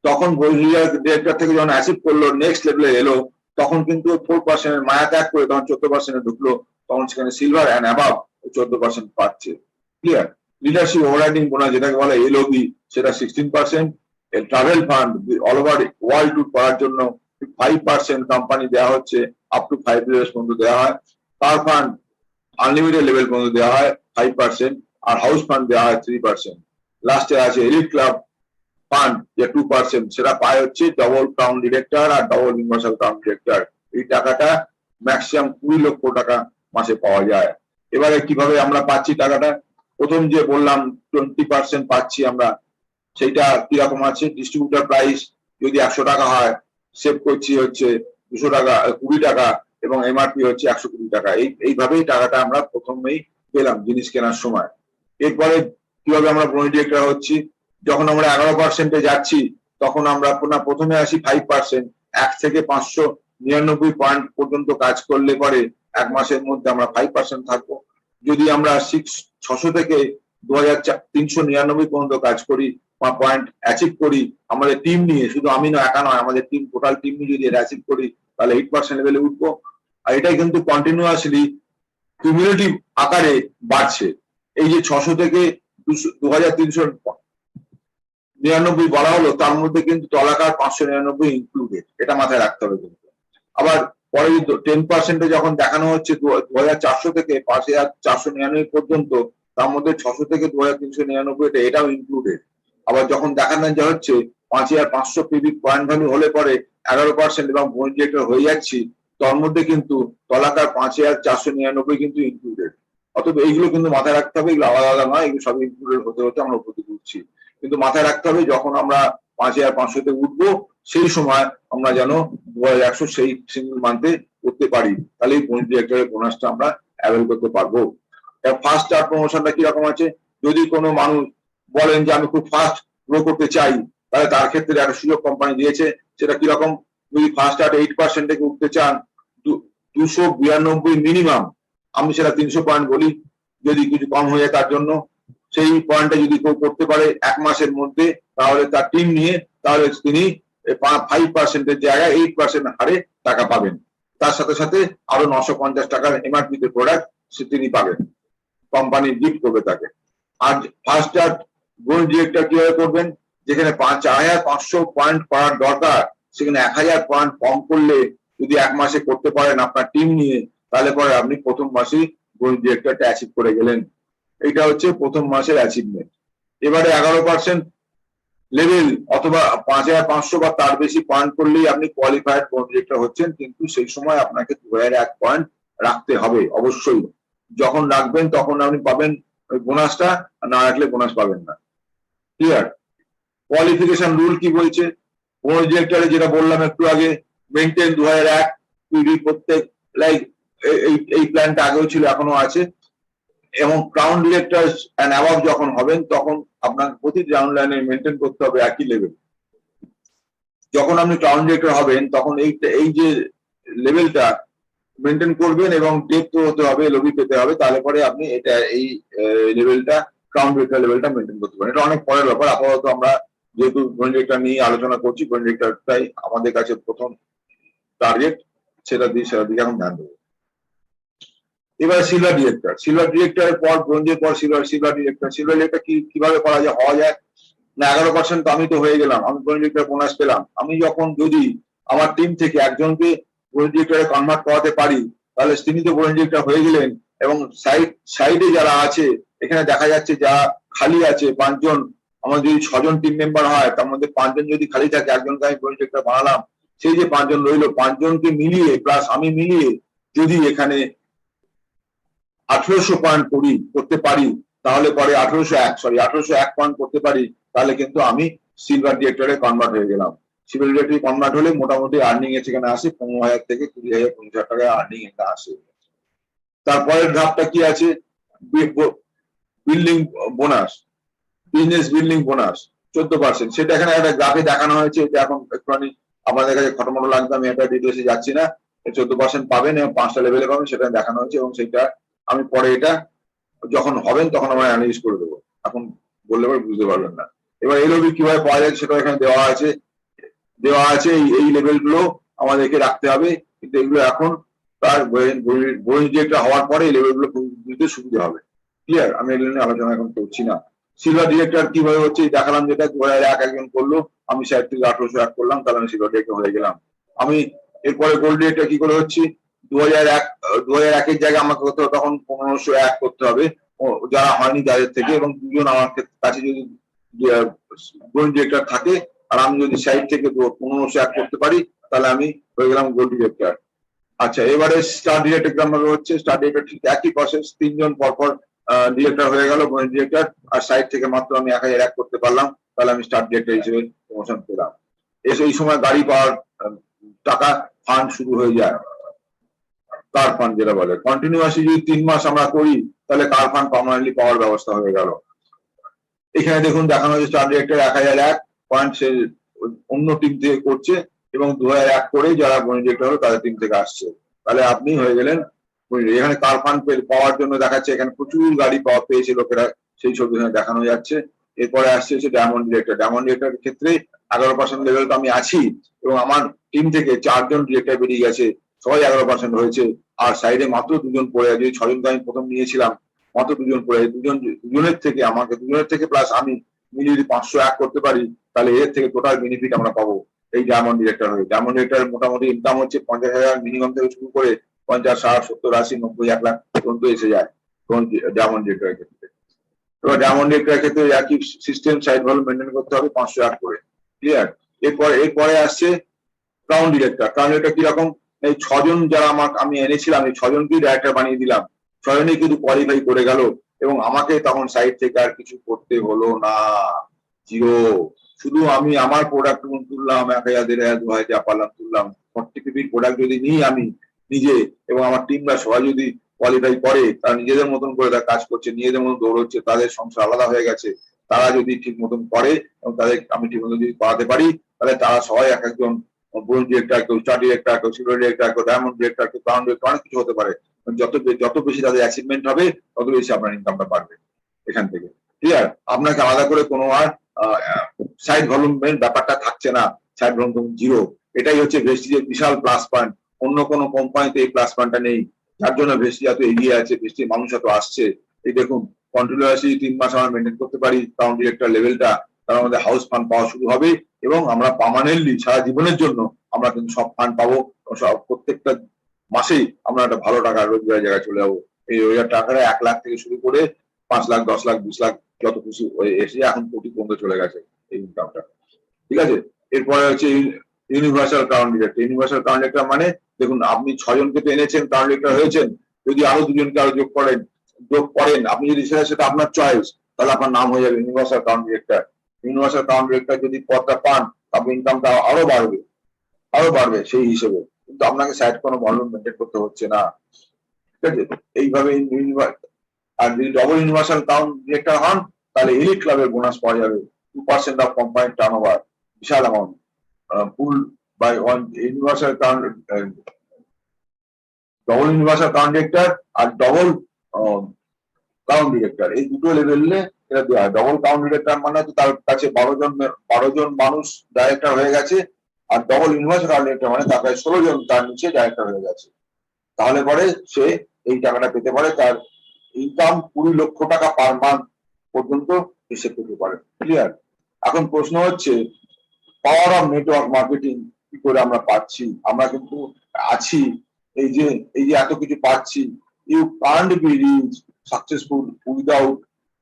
তখন বোনাস ডিরেক্টর থেকে যখন অ্যাচিভ করলো, নেক্সট লেভেলে এলো, তখন কিন্তু 4% মায়া ত্যাগ করে তখন 14% ঢুকলো, তখন সেখানে সিলভার অ্যান্ড অ্যাবাভ 14% পাচ্ছে। ক্লিয়ার? লিডারশিপ ওভাররাইডিং বোনাস, যেটাকে বলে এলওবি, সেটা 16%। Travel fund, all over world tour করার জন্য 5% কোম্পানি দেওয়া হচ্ছে, আপ টু 5 ইয়ার্স পর্যন্ত দেওয়া হয়। কার ফান্ড আনলিমিটেড লেভেল পর্যন্ত দেওয়া হয় 5%, আর হাউস ফান্ড দেওয়া হয় 3%। লাস্টে আছে এলিট ক্লাব ফান্ড, যে 2%, সেটা পায় হচ্ছে ডবল টাউন ডিরেক্টর আর ডবল ইউনিভার্সাল টাউন ডিরেক্টর। এই টাকাটা ম্যাক্সিমাম 20 লক্ষ টাকা মাসে পাওয়া যায়। এবারে কিভাবে আমরা পাচ্ছি টাকাটা? প্রথম যে বললাম 20% পাচ্ছি আমরা, সেইটা কিরকম আছে? ডিস্ট্রিবিউটার প্রাইস যদি 100 টাকা হয়, সেভ করছি হচ্ছে 200 টাকা, 20 টাকা, এবং এমআরপি হচ্ছে 120 টাকা। এইভাবেই টাকাটা আমরা প্রথমেই পেলাম জিনিস কেনার সময়। এরপরে কিভাবে আমরা বোনাস ডিরেক্টর হচ্ছি? যখন আমরা 11% যাচ্ছি, তখন আমরা প্রথমে আসি 5%। 1 থেকে 599 পয়েন্ট পর্যন্ত কাজ করলে পরে 1 মাসের মধ্যে আমরা 5% থাকবো। যদি আমরা 600 থেকে 2399 পর্যন্ত কাজ করি, পয়েন্ট অ্যাচিভ করি আমাদের টিম নিয়ে, শুধু আমি না, একা নয়, আমাদের টিম, টোটাল টিম নিয়ে যদি এটা অ্যাচিভ করি তাহলে 8% লেভেলে উঠবো। আর এটাই কিন্তু কন্টিনিউয়াসলি কিউমুলেটিভ আকারে বাড়ছে। এই যে 600 থেকে 2399 বলা হলো, তার মধ্যে কিন্তু তলাকার 599 ইনক্লুডেড, এটা মাথায় রাখতে হবে কিন্তু। আবার পরে 10% যখন দেখানো হচ্ছে 2400 থেকে 5499 পর্যন্ত, তার মধ্যে 600 থেকে 2399 এটাও ইনক্লুডেড। আবার যখন দেখানো যা হচ্ছে 5500 পিভি পয়েন্ট ভ্যালু হলে পরে 11% এবং বোনজেক্টর হয়ে যাচ্ছি, তার মধ্যে কিন্তু তলাকার 5499 কিন্তু ইনক্লুডেড। অতএব এইগুলো কিন্তু মাথায় রাখতে হবে, এগুলো আলাদা আলাদা নয়, এগুলো সব ইনক্লুডেড হতে হতে আমরা উপরে উঠছি। কিন্তু মাথায় রাখতে হবে যখন আমরা 5500-তে উঠবো, সেই সময় আমরা যেন 2100 সেই সিঙ্গেল মান্থে করতে পারি, তাহলে এই বোনজেক্টরের বোনাসটা আমরা অ্যাভেল করতে পারবো। ফার্স্ট স্টার প্রমোশনটা কিরকম আছে, যদি কোনো মানুষ বলেন যে আমি খুব ফাস্ট গ্রো করতে চাই, তাহলে তার ক্ষেত্রে একটা সুযোগ কোম্পানি দিয়েছে। সেটা কিরকম, যদি ফার্স্ট স্টার্ট 8% থেকে উঠতে চান, 292 মিনিমাম, আমি সেটা 300 পয়েন্ট বলি, যদি কিছু কম হয়ে যায় তার জন্য, সেই পয়েন্টটা যদি কেউ করতে পারে 1 মাসের মধ্যে, তাহলে তার টিম নিয়ে, তাহলে তিনি 5%-এর জায়গায় 8% হারে টাকা পাবেন। তার সাথে সাথে আরো 950 টাকার এমআরপি তে প্রোডাক্ট সে তিনি পাবেন, কোম্পানি গিফট করবে তাকে। আর ফার্স্ট স্টার্ট গোল্ড ডিরেক্টর কিভাবে করবেন, যেখানে 4500 পয়েন্ট করার দরকার, সেখানে 1000 পয়েন্ট কম করলে যদি 1 মাসে করতে পারেন আপনার টিম নিয়ে, তাহলে পরে আপনি প্রথম মাসেই গোল্ড ডিরেক্টরটা অ্যাচিভ করে গেলেন। এটা হচ্ছে প্রথম মাসের অ্যাচিভমেন্ট। এবারে 11% লেভেল অথবা 5500 বা তার বেশি পয়েন্ট করলেই আপনি কোয়ালিফাইড গোল্ড ডিরেক্টর হচ্ছেন, কিন্তু সেই সময় আপনাকে 2001 পয়েন্ট রাখতে হবে অবশ্যই। যখন রাখবেন তখন আপনি পাবেন ওই বোনাসটা, না রাখলে বোনাস পাবেন না। ক্লিয়ার? কোয়ালিফিকেশন রুল কি বলছে, গোল্ড ডিরেক্টরে যেটা বললাম একটু আগে, মেইনটেইন 2001 পিডি প্রত্যেক, লাইক এই প্ল্যানটা আগেও ছিল, এখনো আছে। এবং ক্রাউন ডিরেক্টর এন্ড অ্যাবভ যখন হবেন, তখন আপনাকে প্রতি গ্রাউন্ড লাইনে মেনটেন করতে হবে একই লেভেল। যখন আপনি ক্রাউন ডিরেক্টর হবেন, তখন এই যে লেভেলটা মেনটেন করবেন এবং ডেপ্থ হতে হবে, লবি পেতে হবে, তাহলে পরে আপনি এটা এই লেভেলটা, ক্রাউন ডিরেক্টর লেভেলটা মেনটেন করতে পারেন। এটা অনেক পরের ব্যাপার। আপাতত আমরা যেহেতু গোল্ড ডিরেক্টর নিয়ে আলোচনা করছি, গোল্ড ডিরেক্টরটাই আমাদের কাছে প্রথম টার্গেট, সেটা দিয়ে এখন ধ্যান দেবো। এবার সিলভার ডিরেক্টরের পর ব্রোঞ্জের পর সিলভার ডিরেক্টর কিভাবে করা যায়, হওয়া যায় না? 11% তো আমি তো হয়ে গেলাম, আমি গোল্ড ডিরেক্টর বোনাস পেলাম। আমি যখন যদি আমার টিম থেকে একজনকে গোল্ড ডিরেক্টরে কনভার্ট করাতে পারি, তাহলে তিনি তো গোল্ড ডিরেক্টর হয়ে গেলেন। এবং সাইডে যারা আছে, এখানে দেখা যাচ্ছে যা খালি আছে 5 জন, আমার যদি 6 জন টিম মেম্বার হয়, তার মধ্যে 5 জন যদি খালি থাকে, একজনকে আমি গোল্ড ডিরেক্টর বানালাম, সেই যে 5 জন রইলো, 5 জনকে মিলিয়ে প্লাস আমি মিলিয়ে যদি এখানে 1800 পয়েন্ট করতে পারি, তাহলে পরে 1801 পয়েন্ট করতে পারি, তাহলে কিন্তু আমি সিলভার ডিরেক্টরে কনভার্ট হয়ে গেলাম। সিলভার ডিরেক্টরে কনভার্ট হলে মোটামুটি আর্নিং সেখানে আসে 15,000 থেকে 20,000 50,000 টাকা আর্নিং এটা আসে। তারপরের ধাপটা কি আছে, building bonus, business building bonus 14%। সেটা এখানে একটা গ্রাফে দেখানো হয়েছে। এটা এখন একটুখানি আমাদের কাছে খটোমটো লাগবে, আমি একটা ডিটেলসে যাচ্ছি না। 14% পাবেন এবং 5টা লেভেলে পাবেন, সেটা দেখানো হয়েছে। এবং সেটা আমি পরে এটা যখন হবেন তখন আমরা অ্যানালাইজ করে দেবো, এখন বললে পরে বুঝতে পারবেন না। এবার এলওবি কিভাবে পাওয়া যায় সেটা এখানে দেওয়া আছে। এই লেভেলগুলো আমাদেরকে রাখতে হবে, কিন্তু এগুলো এখন তার বোনাস হওয়ার পরে এই লেভেলগুলো বুঝতে সুবিধা হবে। ক্লিয়ার? আমি এগুলো নিয়ে আলোচনা এখন করছি না। সিলভার ডিরেক্টর কিভাবে হচ্ছে দেখালাম, যেটা 2001 একজন করলো, আমি 60 থেকে 1801 করলাম, তাহলে আমি সিলভার ডিরেক্টর হয়ে গেলাম। আমি এরপরে গোল্ড ডিরেক্টর কি করে হচ্ছি, 2001 এর জায়গায় আমাকে তখন 1501 করতে হবে যারা হয়নি তাদের থেকে, এবং 2 জন আমার কাছে যদি গোল্ড ডিরেক্টর থাকে, আর আমি যদি সাইড থেকে 1501 করতে পারি, তাহলে আমি হয়ে গেলাম গোল্ড ডিরেক্টর। আচ্ছা, এবারে স্টার ডিরেক্টর কিভাবে হচ্ছে, স্টার ডিরেক্টর ঠিক একই প্রসেস, 3 জন পরপর ডিরেক্টর হয়ে গেল গোল্ড ডিরেক্টর, আর সাইড থেকে মাত্র আমি 1001 করতে পারলাম, তাহলে আমি স্টার ডিরেক্টর হিসেবে প্রমোশন পেলাম। এই সময় গাড়ি পাওয়ার টাকা ফান্ড শুরু হয়ে যায়, কার ফান্ড যেটা বলে। কন্টিনিউয়াসলি যদি 3 মাস আমরা করি, তাহলে কার ফান্ড পার্মানেন্টলি পাওয়ার ব্যবস্থা হয়ে গেল। এখানে দেখুন দেখানো হয়েছে স্টার ডিরেক্টর 1001 পয়েন্ট সে অন্য টিম থেকে করছে, এবং 2001 করে যারা গোল্ড ডিরেক্টর হলো তাদের টিম থেকে আসছে, তাহলে আপনি হয়ে গেলেন। এখানে কার ফান্ড পাওয়ার জন্য দেখাচ্ছে, এখানে প্রচুর গাড়ি পেয়েছে লোকেরা, সেই ছবি এখানে দেখানো যাচ্ছে। এরপরে আসছে হচ্ছে ডায়মন্ড ডিরেক্টর। ডায়মন্ড ডিরেক্টরের ক্ষেত্রে 11% লেভেল তো আমি আছি, এবং আমার টিম থেকে 4 জন ডিরেক্টর বেরিয়ে গেছে, সবাই 11% হয়েছে। আর সাইডে মাত্র 2 জন পড়ে আছে। 6 জনকে আমি প্রথম নিয়েছিলাম, মাত্র 2 জন পড়ে আছে। দুজনের থেকে আমাকে, দুজনের থেকে প্লাস আমি মিলিয়ে যদি 501 করতে পারি, তাহলে এর থেকে টোটাল বেনিফিট আমরা পাবো এই ডায়মন্ড ডিরেক্টর হয়ে। ডায়মন্ড ডিরেক্টর মোটামুটি ইনকাম হচ্ছে 50,000 মিনিমাম থেকে শুরু করে 50, 60, 70, 80, 90, 1 লাখ পর্যন্ত এসে যায় ডায়মন্ড ডিরেক্টরের ক্ষেত্রে। এবার ডায়মন্ড ডিরেক্টরের ক্ষেত্রে একই সিস্টেম, সাইড ভ্যালু মেনটেন করতে হবে 501 করে। ক্লিয়ার? এরপরে আসছে ক্রাউন ডিরেক্টর। ক্রাউন ডিরেক্টর কিরকম? এই 6 জন যারা আমি এনেছিলাম, এই 6 জনকেই ডাইরেক্টর বানিয়ে দিলাম। 6 জনই কিন্তু কোয়ালিফাই করে গেল, এবং আমাকে তখন সাইড থেকে আর কিছু করতে হলো না, জিরো। শুধু আমি আমার প্রোডাক্ট তুললাম, 1000, 1500, 2000 যা পারলাম তুললাম। 40-50 প্রোডাক্ট যদি নিই আমি নিজে, এবং আমার টিমরা সবাই যদি কোয়ালিফাই করে, তারা নিজেদের মতন করে তারা কাজ করছে, নিজেদের মতন দৌড়চ্ছে, তাদের সংসার আলাদা হয়ে গেছে, তারা যদি ঠিক মতন করে এবং তাদের আমি ঠিক মতন যদি করাতে পারি, তাহলে তারা সবাই এক একজন ব্রোঞ্জ ডিরেক্টর, কেউ স্টার ডিরেক্টর, কেউ সিলভার ডিরেক্টর, কেউ ডায়মন্ড ডিরেক্টর, কেউ ক্রাউন ডিরেক্টর, অনেক কিছু হতে পারে। যত বেশি তাদের অ্যাচিভমেন্ট হবে, তত বেশি আপনার ইনকামটা বাড়বে এখান থেকে। ক্লিয়ার? আপনাকে আলাদা করে কোনো আর সাইড ভলিউমের ব্যাপারটা থাকছে না, সাইড ভলিউম জিরো। এটাই হচ্ছে ভেস্টিজের বিশাল প্লাস পয়েন্ট। অন্য কোনো কোম্পানিতে এই প্লাস পয়েন্টটা নেই, যার জন্য ভেস্টিজ এত এগিয়ে আছে, ভেস্টিজের মানুষ এত আসছে। এই দেখুন, কন্টিনিউয়াসলি 3 মাস আমরা মেনটেন করতে পারি ক্রাউন ডিরেক্টর লেভেলটা, তার মধ্যে হাউস ফান্ড পাওয়া শুরু হবে, এবং আমরা পার্মানেন্টলি সারা জীবনের জন্য আমরা কিন্তু সব ফান্ড পাবো। প্রত্যেকটা মাসেই আমরা একটা ভালো টাকা রোজগারের জায়গায় চলে যাবো। এই রোজগার টাকাটা 1 লাখ থেকে শুরু করে 5 লাখ, 10 লাখ, 20 লাখ, যত খুশি এসে এখন কোটি পর্যন্ত চলে গেছে এই ইনকামটা। ঠিক আছে? এরপরে হচ্ছে universal crown director. Universal crown director মানে, দেখুন, আপনি 6 জনকে তো এনেছেন, ক্রাউন ডিরেক্টর হয়েছেন, যদি আরো 2 জনকে আরো যোগ করেন, আপনি যদি সেটা আপনার চয়েস, তাহলে আপনার নাম হয়ে যাবে universal crown director. Universal crown director যদি পদটা পান, আপনার ইনকামটা আরো বাড়বে সেই হিসেবে, কিন্তু আপনাকে সাইড কোনো ভলিউম মেনটেন করতে হচ্ছে না। ঠিক আছে? এইভাবে আর যদি ডবল ইউনিভার্সাল ক্রাউন ডিরেক্টর হন, তাহলে এলিট ক্লাবের বোনাস পাওয়া যাবে 2% অফ কোম্পানির টার্নওভার, বিশাল amount. Pool by one universal crown, double universal crown director আর ডবল ক্রাউন ডিরেক্টর, এই দুটো লেভেলে এটা দেওয়া হয়। ডবল ক্রাউন ডিরেক্টর মানে হচ্ছে তার কাছে 12 জন মানুষ ডাইরেক্টর হয়ে গেছে, আর ডবল ইউনিভার্সাল ক্রাউন ডিরেক্টর মানে তার কাছে 16 জন তার নিচে ডাইরেক্টর হয়ে গেছে। তাহলে পরে সে এই টাকাটা পেতে পারে, তার ইনকাম 20 লক্ষ টাকা পার মান্থ পর্যন্ত এসে পেতে পারে। ক্লিয়ার? এখন প্রশ্ন হচ্ছে, পাওয়ার অফ নেটওয়ার্ক মার্কেটিং কি করে আমরা পাচ্ছি? আমরা কিন্তু আছি, এই যে এত কিছু পাচ্ছি। You can't be reach successful without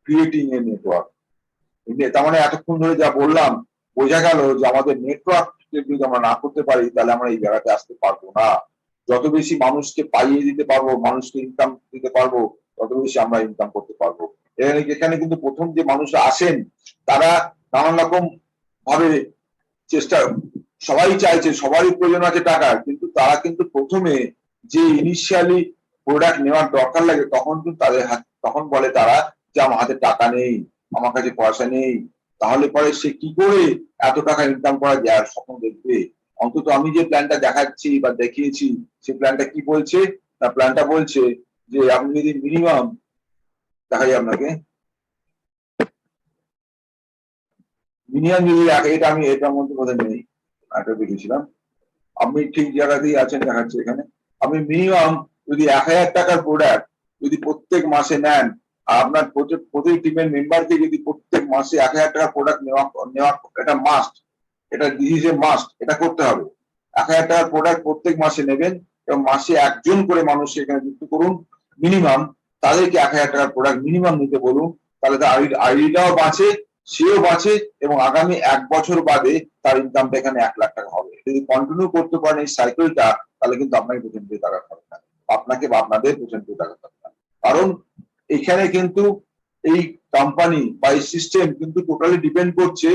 creating a network. তার মানে এতক্ষণ ধরে যা বললাম, বোঝা গেল যে আমাদের নেটওয়ার্ক যদি আমরা না করতে পারি, তাহলে আমরা এই জায়গাতে আসতে পারবো না। যত বেশি মানুষকে পাইয়ে দিতে পারবো, মানুষকে ইনকাম দিতে পারবো, তত বেশি আমরা ইনকাম করতে পারবো। এখানে কিন্তু প্রথম যে মানুষরা আসেন, তারা নানান রকম ভাবে চেষ্টা, সবাই চাইছে, সবারই প্রয়োজন আছে টাকার, কিন্তু তারা কিন্তু প্রথমে যে ইনিশিয়ালি প্রোডাক্ট নেওয়ার দরকার লাগে, তখন কিন্তু তখন বলে তারা যে আমার হাতে টাকা নেই, আমার কাছে পয়সা নেই। তাহলে পরে সে কি করে এত টাকা ইনকাম করা যায় আর স্বপ্ন দেখবে? অন্তত আমি যে প্ল্যানটা দেখাচ্ছি বা দেখিয়েছি, সেই প্ল্যানটা কি বলছে? না, প্ল্যানটা বলছে যে আপনি যদি মিনিমাম দেখাই আপনাকে, মিনিমাম যদি এটা আমি এটার মধ্যে বোধহয় নেই, একটা দেখেছিলাম, আপনি ঠিক জায়গাতেই আছেন, দেখাচ্ছে এখানে। আপনি মিনিমাম যদি 1000 টাকার প্রোডাক্ট যদি প্রত্যেক মাসে নেন, আর আপনার প্রতি টিমের মেম্বারকে যদি প্রত্যেক মাসে 1000 টাকার প্রোডাক্ট নেওয়া, এটা মাস্ট, এটা দিস এ মাস্ট, এটা করতে হবে। 1000 টাকার প্রোডাক্ট প্রত্যেক মাসে নেবেন, এবং মাসে একজন করে মানুষ এখানে যুক্ত করুন মিনিমাম, তাদেরকে 1000 টাকার প্রোডাক্ট মিনিমাম নিতে বলুন। তাহলে তার আইডিটাও বাঁচে, সেও বাঁচে, এবং আগামী 1 বছর বাদে তার ইনকামটা এখানে 1 লাখ টাকা হবে। যদি কন্টিনিউ করতে পারেন এই সাইকেলটা, তাহলে কিন্তু আপনাকে পেছন দিয়ে টাকা খাবে না, আপনাকে বা আপনাদের পেছন দিয়ে টাকা খাবে না। কারণ এখানে কিন্তু এই কোম্পানি বা এই সিস্টেম কিন্তু টোটালি ডিপেন্ড করছে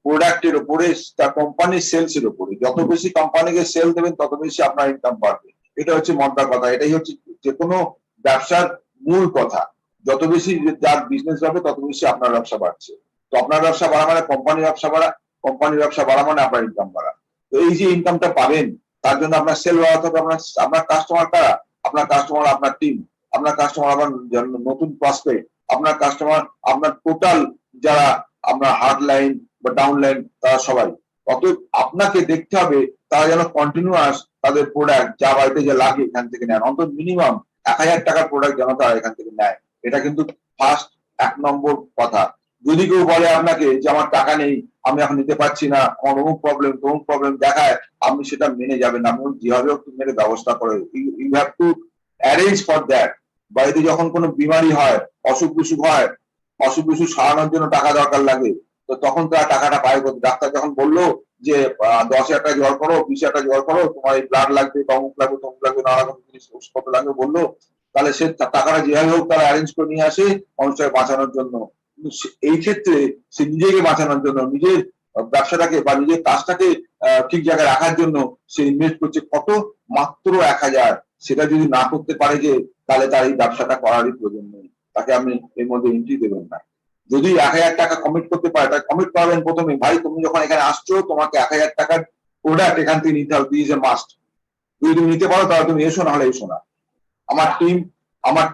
প্রোডাক্টের উপরে, তার কোম্পানির সেলস এর উপরে। যত বেশি কোম্পানিকে সেল দেবেন, তত বেশি আপনার ইনকাম বাড়বে। এটা হচ্ছে মন্দার কথা, এটাই হচ্ছে যে কোনো ব্যবসার মূল কথা। যত বেশি যার বিজনেস হবে, তত বেশি আপনার ব্যবসা বাড়ছে। তো আপনার ব্যবসা বাড়া মানে কোম্পানির ব্যবসা বাড়া, কোম্পানির ব্যবসা বাড়া মানে আপনার ইনকাম বাড়া। তো এই যে ইনকামটা পাবেন, তার জন্য আপনার সেল বাড়াতে হবে। আপনার কাস্টমার কারা? আপনার কাস্টমার আপনার টিম, আপনার কাস্টমার আপনার নতুন প্রসপেক্ট, আপনার কাস্টমার আপনার টোটাল যারা আমরা হার্ড লাইন বা ডাউন লাইন তারা সবাই। অতএব আপনাকে দেখতে হবে তারা যেন কন্টিনিউয়াস তাদের প্রোডাক্ট যা বাড়িতে যা লাগে এখান থেকে নেন, অন্তত মিনিমাম 1000 টাকার প্রোডাক্ট যেন তারা এখান থেকে নেয়। এটা কিন্তু ফার্স্ট 1 নম্বর কথা। যদি কেউ বলে আপনাকে যে আমার টাকা নেই, আমি এখন নিতে পারছি না, আমার অমুক প্রবলেম তমুক প্রবলেম দেখায়, আপনি সেটা মেনে যাবেন না। আপনি যেভাবে হোক মেনে ব্যবস্থা করে, you have to arrange for that. বাড়িতে যখন কোনো বিমারি হয়, অসুখ বিসুখ হয়, অসুখ বিসুখ সারানোর জন্য টাকা দরকার লাগে, তো তখন তারা টাকাটা পায় কোথায়? ডাক্তার যখন বললো যে 10,000 টাকা জোগাড় করো, 20,000 টাকা জোগাড় করো, তোমার এই ব্লাড লাগবে, অমুক লাগবে তমুক লাগবে, নানা রকম জিনিস ওষুধপত্র লাগবে বললো, তাহলে সে টাকাটা যেভাবে হোক তারা অ্যারেঞ্জ করে নিয়ে আসে মানুষটাকে বাঁচানোর জন্য। কিন্তু এই ক্ষেত্রে সে নিজেকে বাঁচানোর জন্য, নিজের ব্যবসাটাকে বা নিজের কাজটাকে ঠিক জায়গায় রাখার জন্য সে ইনভেস্ট করছে কত? মাত্র 1,000। সেটা যদি না করতে পারে যে, তাহলে তার এই ব্যবসাটা করারই প্রয়োজন নেই, তাকে আপনি এর মধ্যে এন্ট্রি দেবেন না। যদি 1,000 টাকা কমিট করতে পারে, তাকে কমিট করাবেন প্রথমে, ভাই তুমি যখন এখানে আসছো তোমাকে 1,000 টাকার প্রোডাক্ট এখান থেকে নিতে হবে, দিস এ মাস্ট। যদি তুমি নিতে পারো তাহলে তুমি এসো, নাহলে এসো না। আমার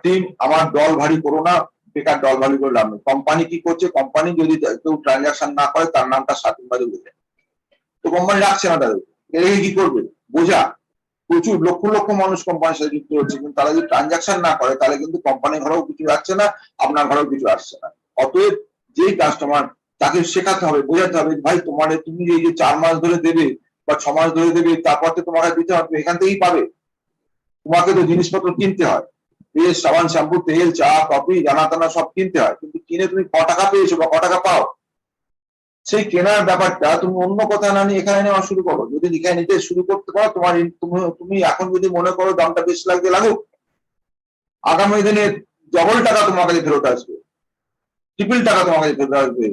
টিম আমার দল ভারী করো না, বেকার দল ভারী করে লাভ নেই। কোম্পানি কি করছে? কোম্পানি যদি কেউ ট্রানজাকশন না করে তার নামটা স্বাধীনভাবে বোঝে, তো কোম্পানি রাখছে না তাদের, এর কি করবে? বোঝা। প্রচুর লক্ষ লক্ষ মানুষ কোম্পানির সাথে যুক্ত হচ্ছে, কিন্তু তারা যদি ট্রানজাকশন না করে তাহলে কিন্তু কোম্পানির ঘরেও কিছু যাচ্ছে না, আপনার ঘরেও কিছু আসছে না। অতএব যেই কাস্টমার, তাকে শেখাতে হবে, বোঝাতে হবে, ভাই তোমার তুমি এই যে 4 মাস ধরে দেবে বা 6 মাস ধরে দেবে, তারপর তো তোমাকে দিতে হবে, এখান থেকেই পাবে। তোমাকে তো জিনিসপত্র কিনতে হয়, পেস্ট, সাবান, শ্যাম্পু, তেল, চা, কফি, জানা টানা সব কিনতে হয়, কিন্তু কিনে তুমি ক টাকা পেয়েছো বা ক টাকা পাও, সেই কেনার ব্যাপারটা তুমি অন্য কোথাও না নিয়ে এখানে নেওয়া শুরু করো। যদি এখানে নিতে শুরু করতে পারো, তোমার তুমি এখন যদি মনে করো দামটা বেশি লাগবে, লাগুক, আগামী দিনে ডবল টাকা তোমার কাছে ফেরত আসবে, ট্রিপল টাকা তোমার কাছে ফেরত আসবে,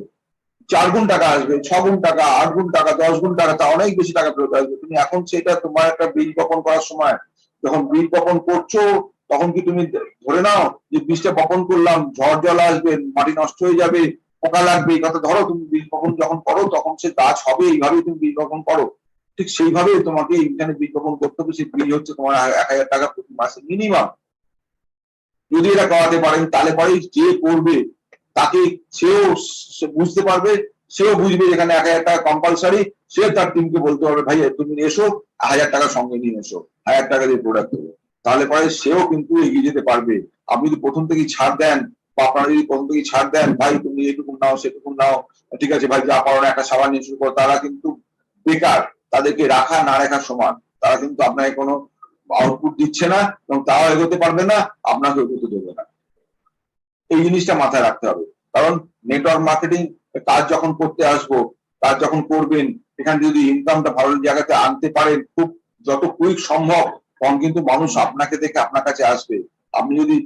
4 গুণ টাকা আসবে, 6 গুণ টাকা, 8 গুণ টাকা, 10 গুণ টাকা, তা অনেক বেশি টাকা ফেরত আসবে। তুমি এখন সেটা তোমার একটা বীজ বপন করার সময়, যখন বীজ বপন করছো তখন কি তুমি ধরে নাও যে বীজটা বপন করলাম, ঝড় জল আসবে, মাটি নষ্ট হয়ে যাবে, পোকা লাগবে, এই কথা ধরো। তুমি বীজ বপন যখন করো তখন সে গাছ হবে, এইভাবেই তুমি বীজ বপন করো। ঠিক সেইভাবে তোমাকে এইখানে বীজ বপন করতে হবে। সেই বীজ হচ্ছে তোমার 1,000 টাকা প্রতি মাসে মিনিমাম। যদি এটা করাতে পারেন তাহলে পরে যে করবে তাকে সে বুঝতে পারবে, সেও বুঝবে যেখানে 1,000 টাকা কম্পালসারি, সে তার টিমকে বলতে পারবে, ভাই তুমি এসো, 1,000 টাকা সঙ্গে নিয়ে এসো, 1,000 টাকা দিয়ে প্রোডাক্ট দেবো। তাহলে পরে সেও কিন্তু এগিয়ে যেতে পারবে। আপনি যদি প্রথম থেকেই ছাড় দেন, বা আপনারা যদি প্রথম থেকেই ছাড় দেন, ভাই তুমি এটুকু নাও সেটুকু নাও, ঠিক আছে ভাই যা পারো না একটা সাবান নিয়ে শুরু করো, তারা কিন্তু বেকার। তাদেরকে রাখা না রাখার সমান। তারা কিন্তু আপনাকে কোনো আউটপুট দিচ্ছে না এবং তাও এগোতে পারবে না, আপনাকে এগোতে দেবে না। এই জিনিসটা মাথায় রাখতে হবে। কারণ নেটওয়ার্ক মার্কেটিং কাজ যখন করতে আসবো, কাজ যখন করবেন, এখানে যদি ইনকামটা ভালো জায়গাতে আনতে পারেন, খুব যত কুইক সম্ভব, তখন কিন্তু মানুষ আপনাকে দেখে আপনার কাছে আসবে। আপনি যদি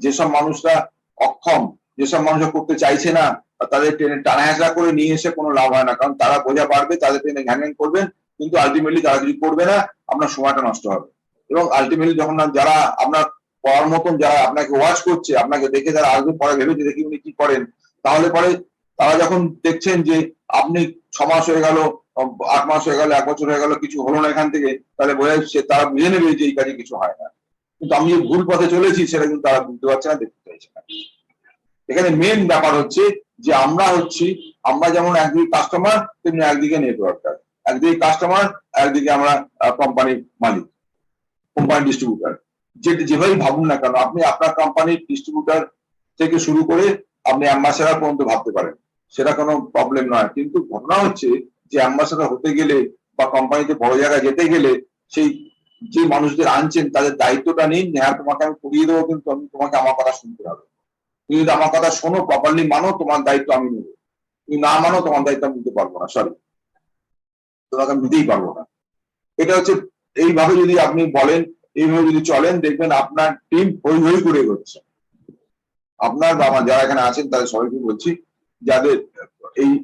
যেসব মানুষরা অক্ষম, যেসব মানুষরা করতে চাইছে না, তাদের ট্রেনে টানা হেঁচড়া করে নিয়ে এসে কোনো লাভ হয় না। কারণ তারা বোঝা পারবে, তাদের ট্রেনে ঘ্যান করবেন, কিন্তু আলটিমেটলি তারা যদি করবে না, আপনার সময়টা নষ্ট হবে। এবং আলটিমেটলি যখন যারা আপনার পড়ার মতন, যারা আপনাকে ওয়াচ করছে, আপনাকে দেখে যারা আসবে পরে ভেবেছে দেখি উনি কি করেন, তাহলে পরে তারা যখন দেখছেন যে আপনি 6 মাস হয়ে গেল, 8 মাস হয়ে গেল, 1 বছর হয়ে গেল, কিছু হলো না এখান থেকে, তাহলে বোঝা যাচ্ছে তারা বুঝে নেবে যে এই কাজে কিছু হয় না। কিন্তু আমি যে ভুল পথে চলেছি সেটা কিন্তু তারা বুঝতে পারছে না, দেখতে চাইছে না। এখানে মেন ব্যাপার হচ্ছে যে আমরা যেমন একদিকে কাস্টমার, তেমনি একদিকে নেটওয়ার্কার, একদিকে কাস্টমার, একদিকে আমরা কোম্পানির মালিক, কোম্পানি ডিস্ট্রিবিউটার। যেভাবেই ভাবুন না কেন, আপনি আপনার কোম্পানির ডিস্ট্রিবিউটার থেকে শুরু করে আপনি অ্যাম্বাসেডর পর্যন্ত ভাবতে পারেন, সেটা কোনো প্রবলেম নয়। কিন্তু ঘটনা হচ্ছে যে অ্যাম্বাসেডর হতে গেলে বা কোম্পানিতে বড় জায়গায় যেতে গেলে, সেই যে মানুষদের আনছেন তাদের দায়িত্বটা নিন। হ্যাঁ তোমাকে আমি করিয়ে দেবো, কিন্তু তোমাকে আমার কথা শুনতে হবে। তুমি যদি আমার কথা শোনো, প্রপারলি মানো, তোমার দায়িত্ব আমি নেবো। তুমি না মানো, তোমার দায়িত্ব আমি নিতে পারবো না, সরি, তোমাকে আমি নিতেই পারবো না। এটা হচ্ছে, এইভাবে যদি আপনি বলেন, এইভাবে যদি চলেন, দেখবেন আপনার টিম হই হই করে এগোচ্ছে। আপনার বা আমার যারা এখানে আছেন তাদের সবাইকে বলছি, যাদের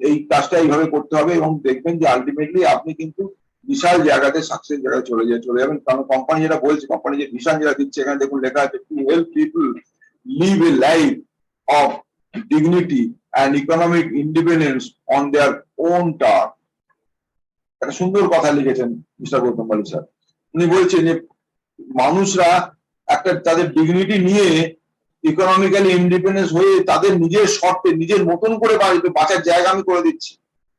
এই কাজটা এইভাবে করতে হবে, এবং দেখবেন যে আলটিমেটলি আপনি কিন্তু বিশাল জায়গাতে সাকসেস জায়গায় চলে যাবেন। কারণ কোম্পানি যেটা বলছে, কোম্পানি যে ভিশন যেটা দিচ্ছে, এখানে দেখুন লেখা আছে, to help people leave A life of dignity and economic independence on their own term. একটা সুন্দর কথা লিখেছেন মিস্টার গৌতম বালি স্যার। উনি বলছেন যে মানুষরা একটা তাদের ডিগনিটি নিয়ে ইকোনমিক্যালি ইন্ডিপেন্ডেন্স হয়ে তাদের নিজের শর্তে নিজের মতন করে বাঁচার জায়গা আমি করে দিচ্ছি।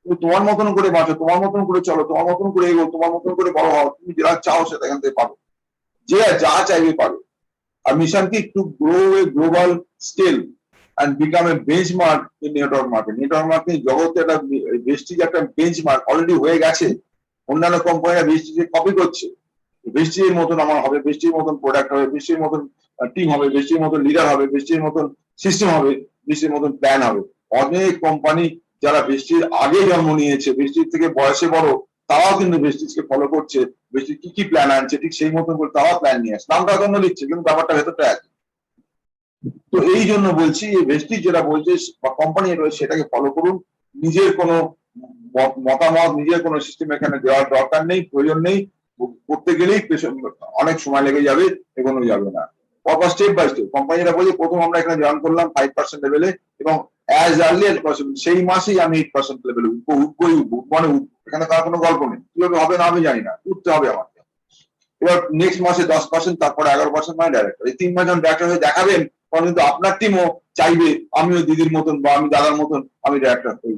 তুমি তোমার মতন করে বাঁচো, তোমার মতন করে চলো, তোমার মতন করে এগো, তোমার মতন করে বড় হও, তুমি যেটা চাও সেটা এখান থেকে পাবে, যে যা চাইবে পাবে। আর মিশন কি to grow A global scale and become a benchmark in network market. Network marketing জগতে একটা বেস্টিজ একটা বেঞ্চমার্ক অলরেডি হয়ে গেছে। অন্যান্য কোম্পানিরা বেস্টিজে কপি করছে। বেস্টিজের মতন আমার হবে, বেস্টিজের মতন প্রোডাক্ট হবে, বেস্টিজের মতন টিম হবে, বেস্টিজের মতন লিডার হবে, বেস্টিজের মতন সিস্টেম হবে, বেস্টিজের মতন প্ল্যান হবে। অনেক কোম্পানি যারা বেস্টিজ আগে জন্ম নিয়েছে, বেস্টিজ থেকে বয়সে বড়, তারাও কিন্তু বেস্টিজকে ফলো করছে। বেস্টিজ কি কি প্ল্যান আনছে ঠিক সেই মতন করে তারাও প্ল্যান নিয়ে আসে, নামটা জন্য লিখছে কিন্তু ব্যাপারটা ভেতরটা আছে। তো এই জন্য বলছি এই ভেস্টিজ যেটা বলছে বা কোম্পানি রয়েছে সেটাকে ফলো করুন। নিজের কোনো মতামত, নিজের কোনো সিস্টেম এখানে দেওয়ার দরকার নেই, প্রয়োজন নেই। করতে গেলেই অনেক সময় লেগে যাবে, এগোনো যাবে না। পরপর স্টেপ বাই স্টেপ কোম্পানি যেটা বলছে, প্রথম আমরা এখানে জয়েন করলাম 5% লেভেলে এবং অ্যাজ আর্লি অ্যাজ পসিবল সেই মাসেই আমি 8% লেভেলে উঠবই উঠবো, মানে এখানে তার কোনো গল্প নেই। কিভাবে হবে না আমি জানি না, উঠতে হবে আমাকে। এবার নেক্সট মাসে 10%, তারপরে 11% মানে ডাইরেক্টর। এই 3 মাস যখন ডাইরেক্টর হয়ে দেখাবেন তখন কিন্তু আপনার টিমও চাইবে আমিও দিদির মতন বা আমি দাদার মতন আমি ডাইরেক্টর হই,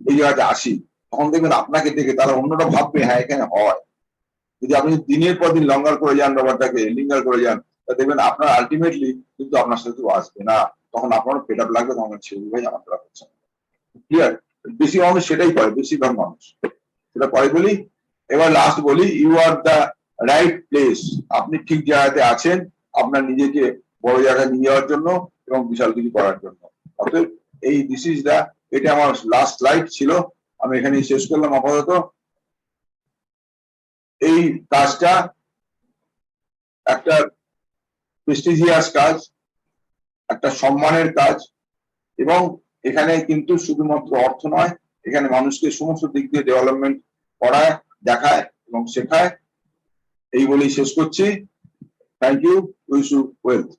এই জায়গাতে আসি। তখন দেখবেন আপনাকে দেখে তারা অন্যটা ভাববে হ্যাঁ এখানে হয়। যদি আপনি দিনের পর দিন লঙ্গার করে যান, ব্যাপারটাকে লিঙ্গার করে যান, তা দেখবেন আপনার আলটিমেটলি কিন্তু আপনার সাথে আসবে না। তখন আপনারও পেট আপ লাগবে, তখন ছেড়ে ভাই আমার দ্বারা হচ্ছে না। ক্লিয়ার? বেশি মানুষ সেটাই করে, বেশিরভাগ মানুষ সেটা করে বলি। এবার লাস্ট বলি, you are the right place. আপনি ঠিক জায়গাতে আছেন আপনার নিজেকে বড় জায়গায় নিয়ে যাওয়ার জন্য এবং বিশাল কিছু করার জন্য। অতএব এই দিস ইজ দ্য, এটা আমার লাস্ট স্লাইড ছিল, আমি এখানেই শেষ করলাম আপাতত। এই কাজটা একটা প্রেস্টিজিয়াস কাজ, একটা সম্মানের কাজ, এবং এখানে কিন্তু শুধুমাত্র অর্থ নয়, এখানে মানুষকে সমস্ত দিক দিয়ে ডেভেলপমেন্ট করায়, দেখায় এবং শেখায়। এই বলেই শেষ করছি। Thank you, wish you wealth.